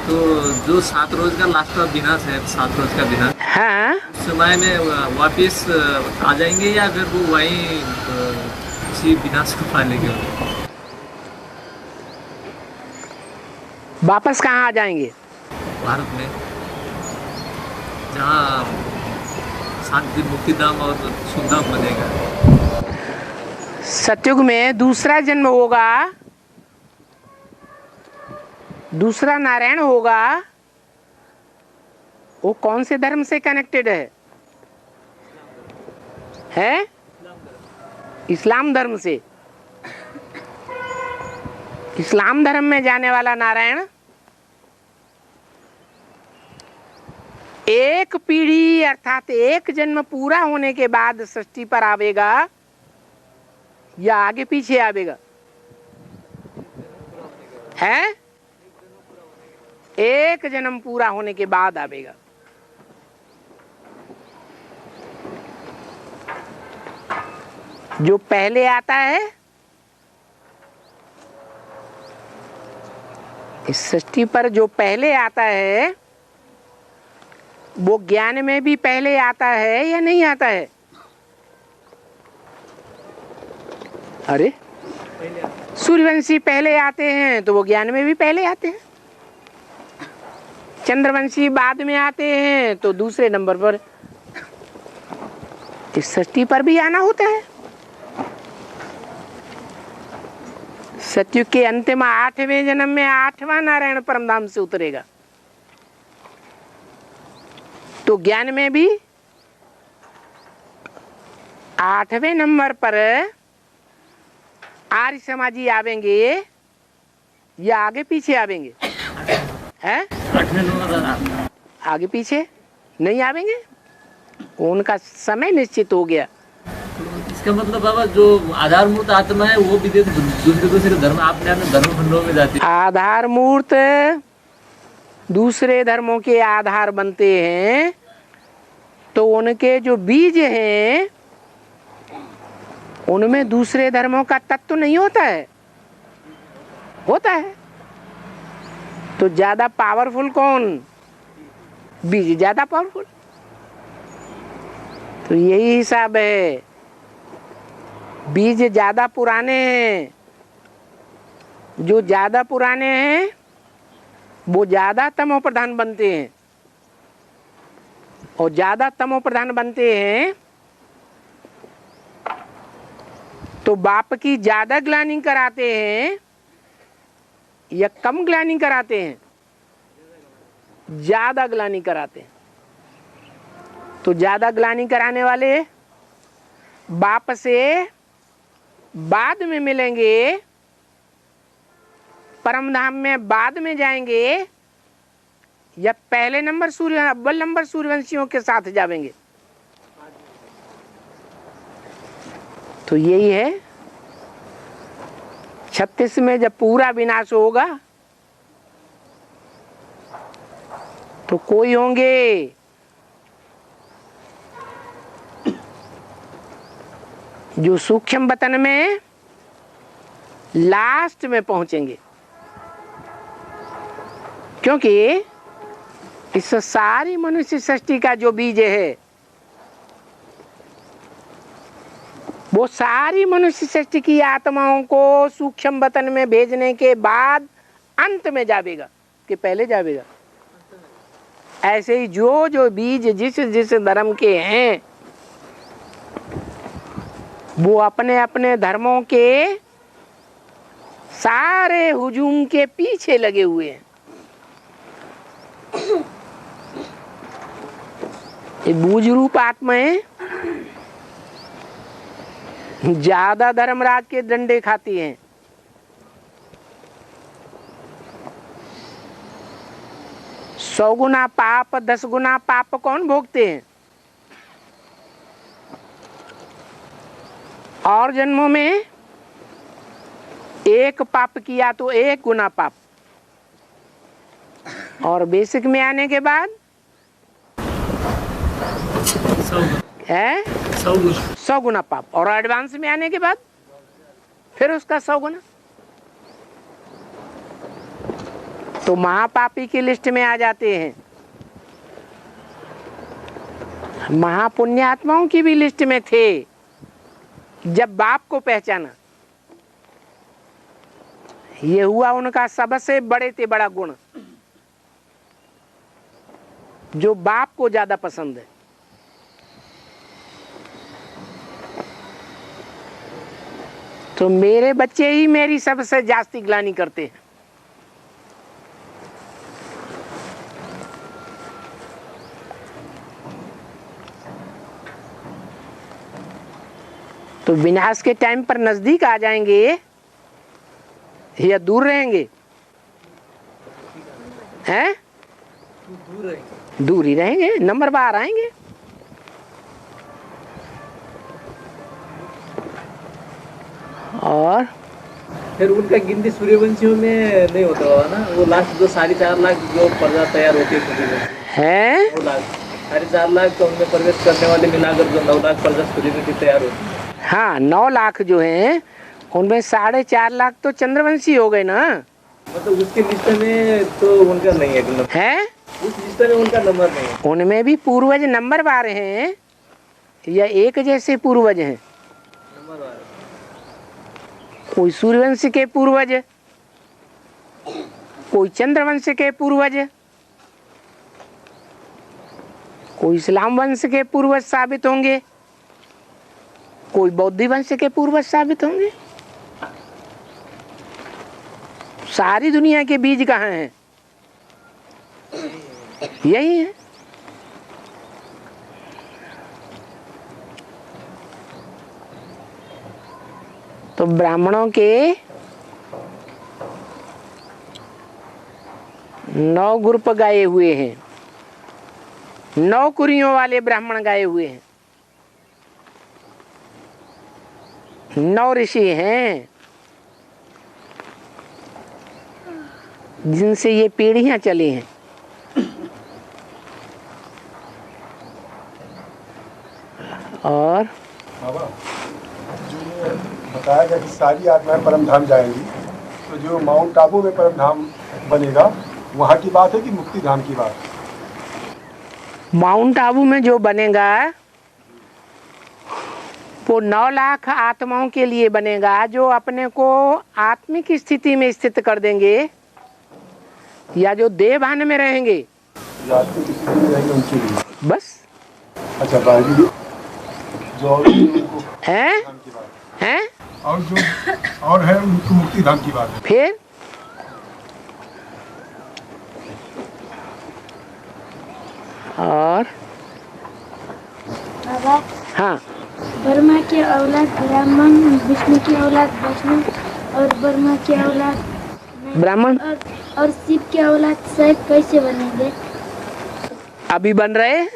J: तो जो 7 रोज का लास्ट का विनाश है, 7 रोज का विनाश,
A: हाँ,
J: उस समय में वापिस आ जाएंगे या फिर वो वहीं इसी विनाश को पालेंगे?
A: वापस कहाँ आ जाएंगे?
J: भारत में, जहाँ शांति मुक्तिधाम और सुखधाम बनेगा।
A: सतयुग में दूसरा जन्म होगा, दूसरा नारायण होगा। वो कौन से धर्म से कनेक्टेड है? है इस्लाम धर्म से। इस्लाम धर्म में जाने वाला नारायण एक पीढ़ी अर्थात एक जन्म पूरा होने के बाद सृष्टि पर आवेगा या आगे पीछे आवेगा? है एक जन्म पूरा होने के बाद आवेगा। जो पहले आता है इस सृष्टि पर, जो पहले आता है वो ज्ञान में भी पहले आता है या नहीं आता है? अरे सूर्यवंशी पहले आते हैं तो वो ज्ञान में भी पहले आते हैं। चंद्रवंशी बाद में आते हैं तो दूसरे नंबर पर। इस सृष्टि पर भी आना होता है। सतयुग के अंतिम 8वें जन्म में 8वां नारायण परमधाम से उतरेगा। तो ज्ञान में भी 8वें नंबर पर आर्य समाजी आवेंगे या आगे पीछे आवेंगे? हैं?
J: 8वें नंबर
A: आगे पीछे नहीं आवेंगे, उनका समय निश्चित हो गया।
J: इसका मतलब बाबा जो आधार मूर्त आत्मा है वो भी दूसरे धर्म अपने अपने धर्म खंडों में जाती है।
A: आधार मूर्त दूसरे धर्मों के आधार बनते हैं तो उनके जो बीज हैं उनमें दूसरे धर्मों का तत्व नहीं होता है। होता है तो ज्यादा पावरफुल कौन? बीज ज्यादा पावरफुल। तो यही हिसाब है, बीज ज्यादा पुराने हैं। जो ज्यादा पुराने हैं वो ज्यादा तमो प्रधान बनते हैं, और ज्यादा तमो प्रधान बनते हैं तो बाप की ज्यादा ग्लानि कराते हैं या कम ग्लानि कराते हैं? ज्यादा ग्लानि कराते हैं। तो ज्यादा ग्लानि कराने वाले बाप से बाद में मिलेंगे, परमधाम में बाद में जाएंगे, या पहले नंबर अव्वल नंबर सूर्यवंशियों के साथ जाएंगे? तो यही है 36 में जब पूरा विनाश होगा तो कोई होंगे जो सूक्ष्म वतन में लास्ट में पहुंचेंगे, क्योंकि इस सारी मनुष्य सृष्टि का जो बीज है वो सारी मनुष्य सृष्टि की आत्माओं को सूक्ष्म वतन में भेजने के बाद अंत में जावेगा कि पहले जावेगा? ऐसे ही जो जो बीज जिस जिस धर्म के हैं वो अपने अपने धर्मों के सारे हुजूम के पीछे लगे हुए हैं। ये बूझ रूप आत्माएं ज्यादा धर्मराज के डंडे खाती हैं। सौ गुना पाप 10 गुना पाप कौन भोगते हैं? और जन्मों में एक पाप किया तो 1 गुना पाप, और बेसिक में आने के बाद है 100 गुना पाप, और एडवांस में आने के बाद फिर उसका 100 गुना। तो महापापी की लिस्ट में आ जाते हैं। महापुण्यात्माओं की भी लिस्ट में थे जब बाप को पहचाना। ये हुआ उनका सबसे बड़े से बड़ा गुण, जो बाप को ज्यादा पसंद है। तो मेरे बच्चे ही मेरी सबसे जास्ती ग्लानि करते हैं। तो विनाश के टाइम पर नजदीक आ जाएंगे या दूर रहेंगे? हैं? दूर ही रहेंगे, नंबर बार आएंगे। और
J: फिर उनका गिनती सूर्यवंशियों में नहीं होता होगा ना, वो लास्ट जो 4.5 लाख जो प्रजा तैयार होती है सूर्यवंशी
A: हैं?
J: 9 लाख 4.5 लाख, तो उनमें प्रवेश करने वाले मिलाकर जो 9 लाख प्रजा सूर्यवंशी तैयार होती है।
A: हाँ, 9 लाख जो हैं उनमें 4.5 लाख तो चंद्रवंशी हो गए ना।
J: मतलब उसके लिस्ट में तो उनका नहीं है नंबर,
A: हैं?
J: उस लिस्ट में उनका नंबर नहीं है।
A: उनमें भी पूर्वज नंबर बार हैं या एक जैसे पूर्वज हैं?
J: नंबर वाला
A: कोई सूर्यवंश के पूर्वज, कोई चंद्रवंश के पूर्वज, कोई इस्लाम वंश के पूर्वज साबित होंगे, कोई बौद्ध वंश के पूर्वज साबित होंगे। सारी दुनिया के बीज कहाँ हैं? यही है। तो ब्राह्मणों के 9 ग्रुप गाए हुए हैं, 9 कुरियों वाले ब्राह्मण गाए हुए हैं, 9 ऋषि हैं जिनसे ये पीढ़ियां चली हैं। और
H: बाबा, जो ये बताया गया कि सारी आत्माएं परम धाम जाएंगी, तो जो माउंट आबू में परम धाम बनेगा, वहाँ की बात है कि मुक्ति धाम की बात है?
A: माउंट आबू में जो बनेगा वो 9 लाख आत्माओं के लिए बनेगा, जो अपने को आत्मिक स्थिति में स्थित कर देंगे या जो देवभान में रहेंगे,
H: आत्मिक स्थिति में रहेंगे उनके लिए
A: बस।
H: अच्छा, बाकी जो और उनको
A: हैं?
H: धाम की बात
A: हैं?
H: और जो और है उनको मुक्ति धाम की बात है।
A: फिर और
F: बाबा,
A: हाँ,
F: ब्रह्मा की औलाद ब्राह्मण, विष्णु की औलाद विष्णु और ब्रह्मा की औलाद
A: ब्राह्मण
F: और शिव की औलाद शायद कैसे बनेंगे?
A: अभी बन रहे हैं।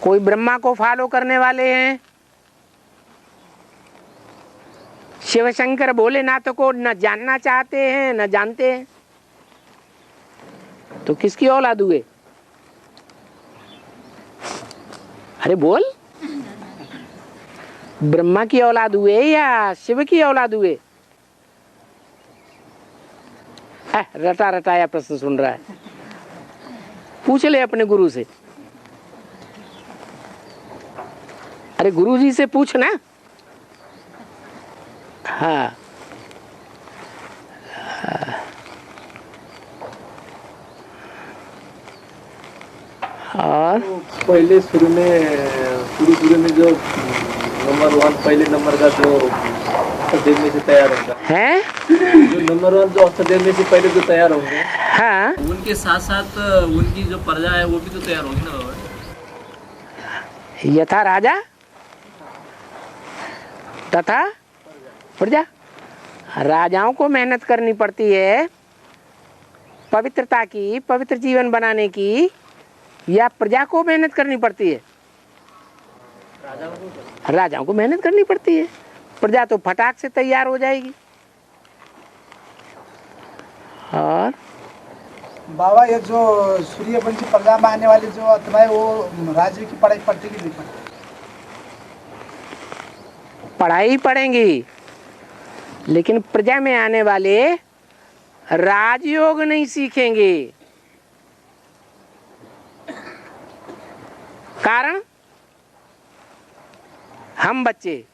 A: कोई ब्रह्मा को फॉलो करने वाले हैं, शिव शंकर भोलेनाथ को न जानना चाहते हैं न जानते हैं, तो किसकी औलाद हुए? अरे बोल, ब्रह्मा की औलाद हुए या शिव की औलाद हुए? रटा रटाया प्रश्न सुन रहा है, पूछ ले अपने गुरु से। अरे गुरु जी से पूछ ना। हाँ, और
J: पहले शुरू में जो नंबर 1 पहले नंबर का जो अष्टदेव में से तैयार होगा
A: है,
J: जो नंबर 1 जो अष्टदेव में से पहले जो तैयार होंगे,
A: हाँ,
J: उनके साथ साथ उनकी जो प्रजा है वो भी तो तैयार होगी ना बाबा।
A: यथा राजा तथा प्रजा। राजाओं को मेहनत करनी पड़ती है पवित्रता की, पवित्र जीवन बनाने की, या प्रजा को मेहनत करनी पड़ती है? राजाओं को मेहनत करनी पड़ती है। प्रजा तो फटाक से तैयार हो जाएगी। और
C: बाबा, ये जो सूर्यवंशी प्रजा में आने वाली जो आत्माएं, वो राज्य की पढ़ाई पढ़ती कि नहीं पढ़ती?
A: पढ़ाई पढ़ेंगी, लेकिन प्रजा में आने वाले राजयोग नहीं सीखेंगे। कारण, हम बच्चे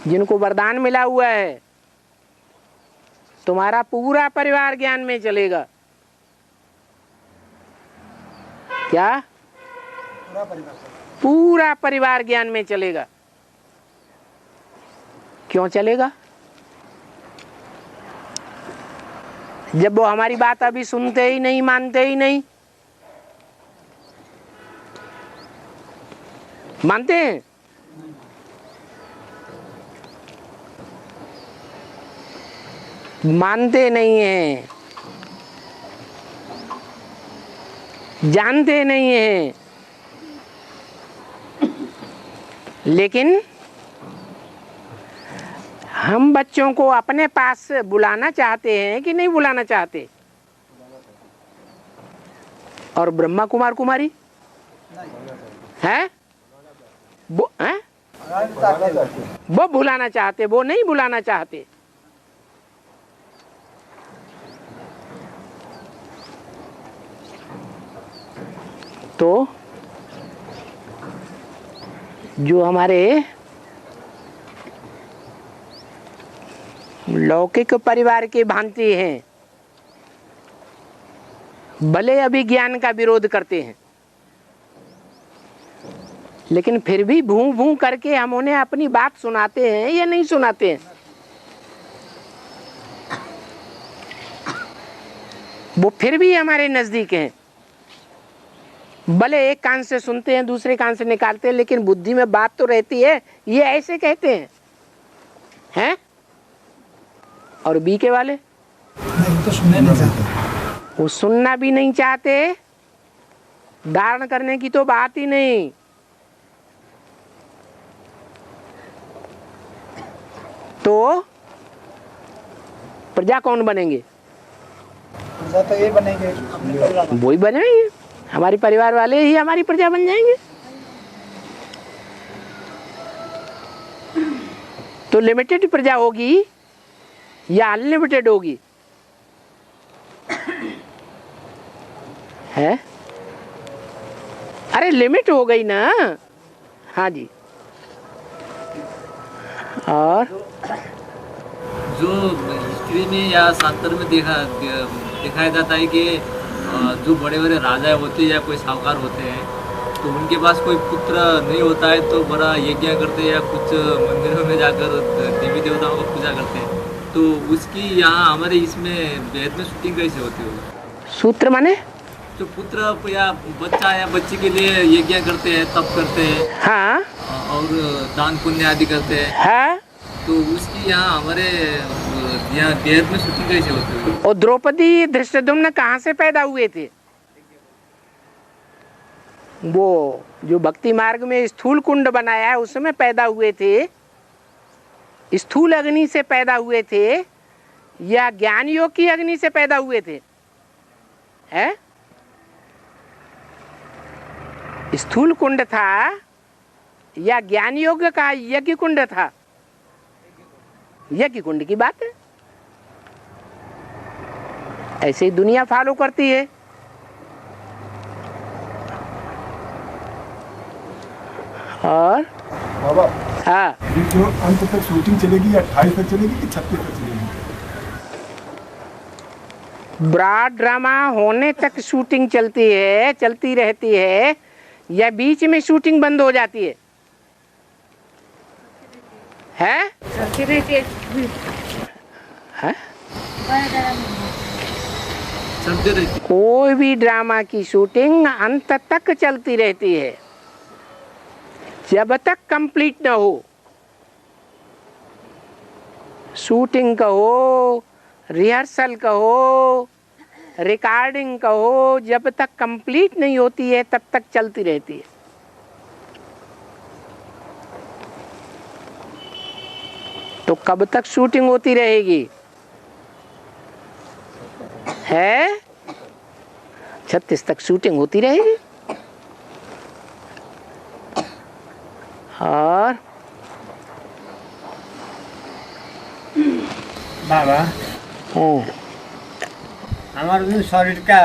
A: जिनको वरदान मिला हुआ है, तुम्हारा पूरा परिवार ज्ञान में चलेगा। क्या?
C: पूरा परिवार से।
A: पूरा परिवार ज्ञान में चलेगा। क्यों चलेगा? जब वो हमारी बात अभी सुनते ही नहीं, मानते ही नहीं, मानते हैं? मानते नहीं हैं, जानते नहीं हैं, लेकिन हम बच्चों को अपने पास बुलाना चाहते हैं कि नहीं बुलाना चाहते? और ब्रह्मा कुमार कुमारी है वो बुलाना चाहते, वो नहीं बुलाना चाहते। तो जो हमारे लौकिक परिवार की भांति हैं, भले अभी ज्ञान का विरोध करते हैं, लेकिन फिर भी भूं भूं करके हम उन्हें अपनी बात सुनाते हैं या नहीं सुनाते हैं? वो फिर भी हमारे नजदीक हैं। भले एक कान से सुनते हैं, दूसरे कान से निकालते हैं, लेकिन बुद्धि में बात तो रहती है। ये ऐसे कहते हैं? और बी के वाले
C: नहीं, तो सुनने नहीं चाहते।
A: वो सुनना भी नहीं चाहते, धारण करने की तो बात ही नहीं। तो प्रजा कौन बनेंगे?
C: प्रजा तो ये बनेंगे,
A: वही बनेंगे, हमारे परिवार वाले ही हमारी प्रजा बन जाएंगे। तो लिमिटेड प्रजा होगी या अनलिमिटेड होगी? है? अरे लिमिट हो गई ना। हाँ जी। और
J: जो हिस्ट्री में या शास्त्र में दिखाया जाता है कि जो बड़े बड़े राजा होते हैं या कोई साहूकार होते हैं, तो उनके पास कोई पुत्र नहीं होता है तो बड़ा यज्ञ करते हैं या कुछ मंदिरों में जाकर देवी देवताओं को पूजा करते हैं। तो उसकी यहाँ हमारे इसमें वेद में शूटिंग कैसे होती होगी?
A: सूत्र माने
J: जो पुत्र या बच्चा या बच्ची के लिए यज्ञ करते हैं, तप करते हैं,
A: हाँ,
J: और दान पुण्य आदि करते हैं,
A: हाँ,
J: तो उसकी यहाँ हमारे यहाँ वेद में शूटिंग कैसे होती होगी?
A: और द्रौपदी धृष्टद्युम्न कहाँ से पैदा हुए थे? वो जो भक्ति मार्ग में स्थूल कुंड बनाया है उसमें पैदा हुए थे? स्थूल अग्नि से पैदा हुए थे या ज्ञान योग की अग्नि से पैदा हुए थे? है? स्थूल कुंड था या ज्ञान योग का यज्ञ कुंड था? यज्ञ कुंड की बात है। ऐसे ही दुनिया फॉलो करती है। और
H: बाबा,
A: हाँ,
H: ये जो अंत तक शूटिंग चलेगी 28 तक चलेगी कि 36 तक चलेगी?
A: ब्रॉड ड्रामा होने तक शूटिंग चलती है, चलती रहती है, या बीच में शूटिंग बंद हो जाती है? है?
I: चलती रहती है।
A: है?
J: चलते रहती।
A: कोई भी ड्रामा की शूटिंग अंत तक चलती रहती है, जब तक कंप्लीट न हो। शूटिंग कहो, रिहर्सल कहो, रिकॉर्डिंग कहो, जब तक कंप्लीट नहीं होती है तब तक चलती रहती है। तो कब तक शूटिंग होती रहेगी? है? 36 तक शूटिंग होती रहेगी। और
G: बाबा, हमारा जो शरीर का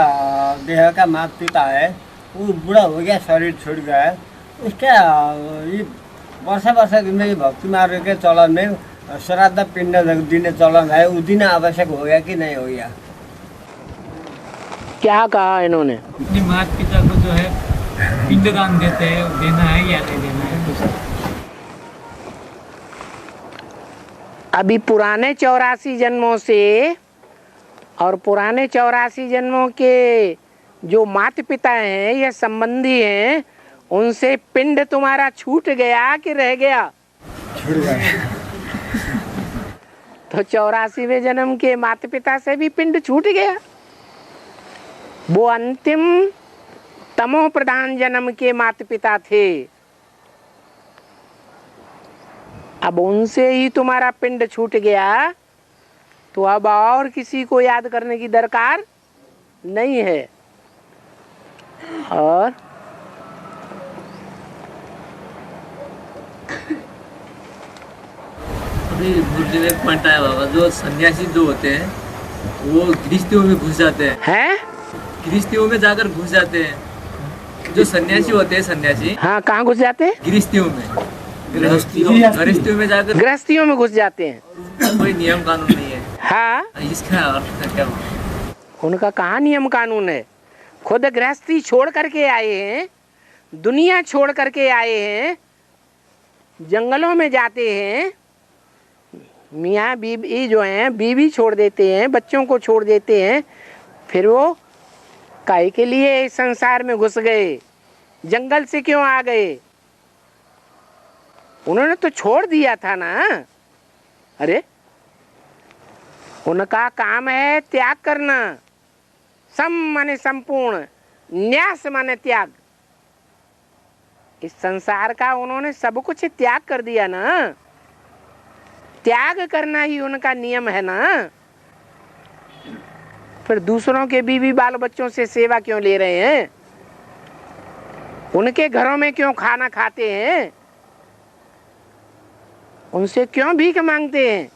G: देह का मातृता है वो बूढ़ा हो गया, शरीर छूट गया है। उसका ये वर्षा वर्षा जिंदगी भक्ति मार्ग के चलन में श्राद्ध पिंड दिने चलन है, उस दिन आवश्यक हो गया कि नहीं हो गया?
A: क्या कहा इन्होंने?
K: अपने माता पिता को जो है पिंडदान देते हैं, देना है या नहीं देना है?
A: अभी पुराने 84 जन्मों से और पुराने 84 जन्मों के जो माता पिता हैं या संबंधी हैं, उनसे पिंड तुम्हारा छूट गया कि रह गया?
C: छूट गया।
A: तो 84वें जन्म के माता पिता से भी पिंड छूट गया। वो अंतिम तमो प्रधान जन्म के माता पिता थे, अब उनसे ही तुम्हारा पिंड छूट गया, तो अब और किसी को याद करने की दरकार नहीं है। और
J: अभी मुझे में पॉइंट आया बाबा, जो सन्यासी जो होते हैं वो गृहस्थियों में घुस जाते हैं, गृहस्थियों में जाकर घुस जाते हैं। जो सन्यासी होते हैं, सन्यासी,
A: हाँ, कहाँ घुस जाते हैं?
J: गृहस्थियों में, गृहस्थियों में जाकर
A: गृहस्थियों में घुस जाते हैं।
J: उनका कोई नियम कानून नहीं है।
A: हाँ,
J: इसका अर्थ क्या हुआ?
A: उनका कहाँ नियम कानून है? खुद गृहस्थी छोड़ करके आए हैं, दुनिया छोड़ करके आए हैं, जंगलों में जाते हैं, मियाँ बीवी जो हैं बीवी छोड़ देते हैं, बच्चों को छोड़ देते हैं, फिर वो काहे के लिए इस संसार में घुस गए? जंगल से क्यों आ गए? उन्होंने तो छोड़ दिया था ना। अरे उनका काम है त्याग करना। सम माने संपूर्ण, न्यास माने त्याग। इस संसार का उन्होंने सब कुछ त्याग कर दिया ना। त्याग करना ही उनका नियम है ना। फिर दूसरों के बीवी बाल बच्चों से सेवा क्यों ले रहे हैं? उनके घरों में क्यों खाना खाते हैं? उनसे क्यों भीख मांगते हैं?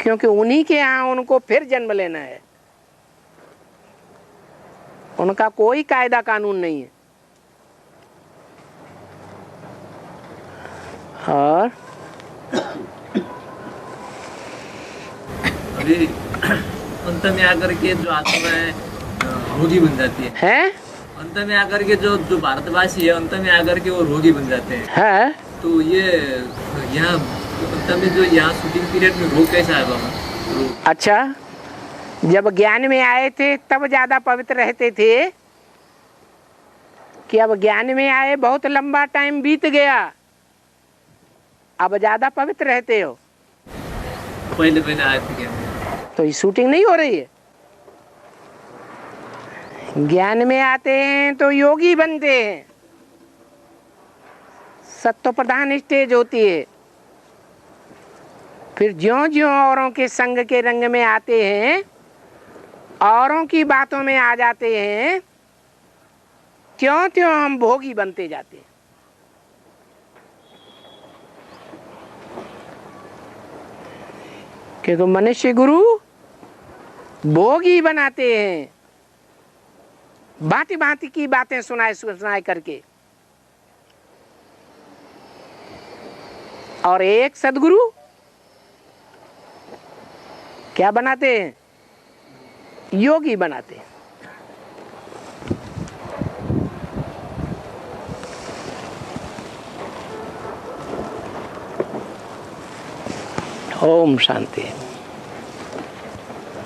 A: क्योंकि उन्हीं के यहाँ उनको फिर जन्म लेना है। उनका कोई कायदा कानून नहीं है। और
J: अभी अंत में आकर के जो आत्मा है रोगी बन जाती है? अंत में आकर के जो भारतवासी है, अंत में आकर के वो रोगी बन जाते हैं। तो ये यहाँ अंत में जो यहाँ शूटिंग पीरियड में रोग कैसा है बाबा?
A: अच्छा, जब ज्ञान में आए थे तब ज्यादा पवित्र रहते थे कि अब ज्ञान में आए बहुत लंबा टाइम बीत गया, अब ज्यादा पवित्र रहते हो?
J: पहले आए थे क्या?
A: तो ये शूटिंग नहीं हो रही है। ज्ञान में आते हैं तो योगी बनते हैं, सत्व प्रधान स्टेज होती है। फिर ज्यों ज्यों औरों के संग के रंग में आते हैं, औरों की बातों में आ जाते हैं, त्यों त्यों हम भोगी बनते जाते हैं। क्योंकि मनुष्य गुरु भोगी बनाते हैं, भांति भांति की बातें सुनाए करके। और एक सदगुरु क्या बनाते हैं? योगी बनाते हैं। ओम शांति।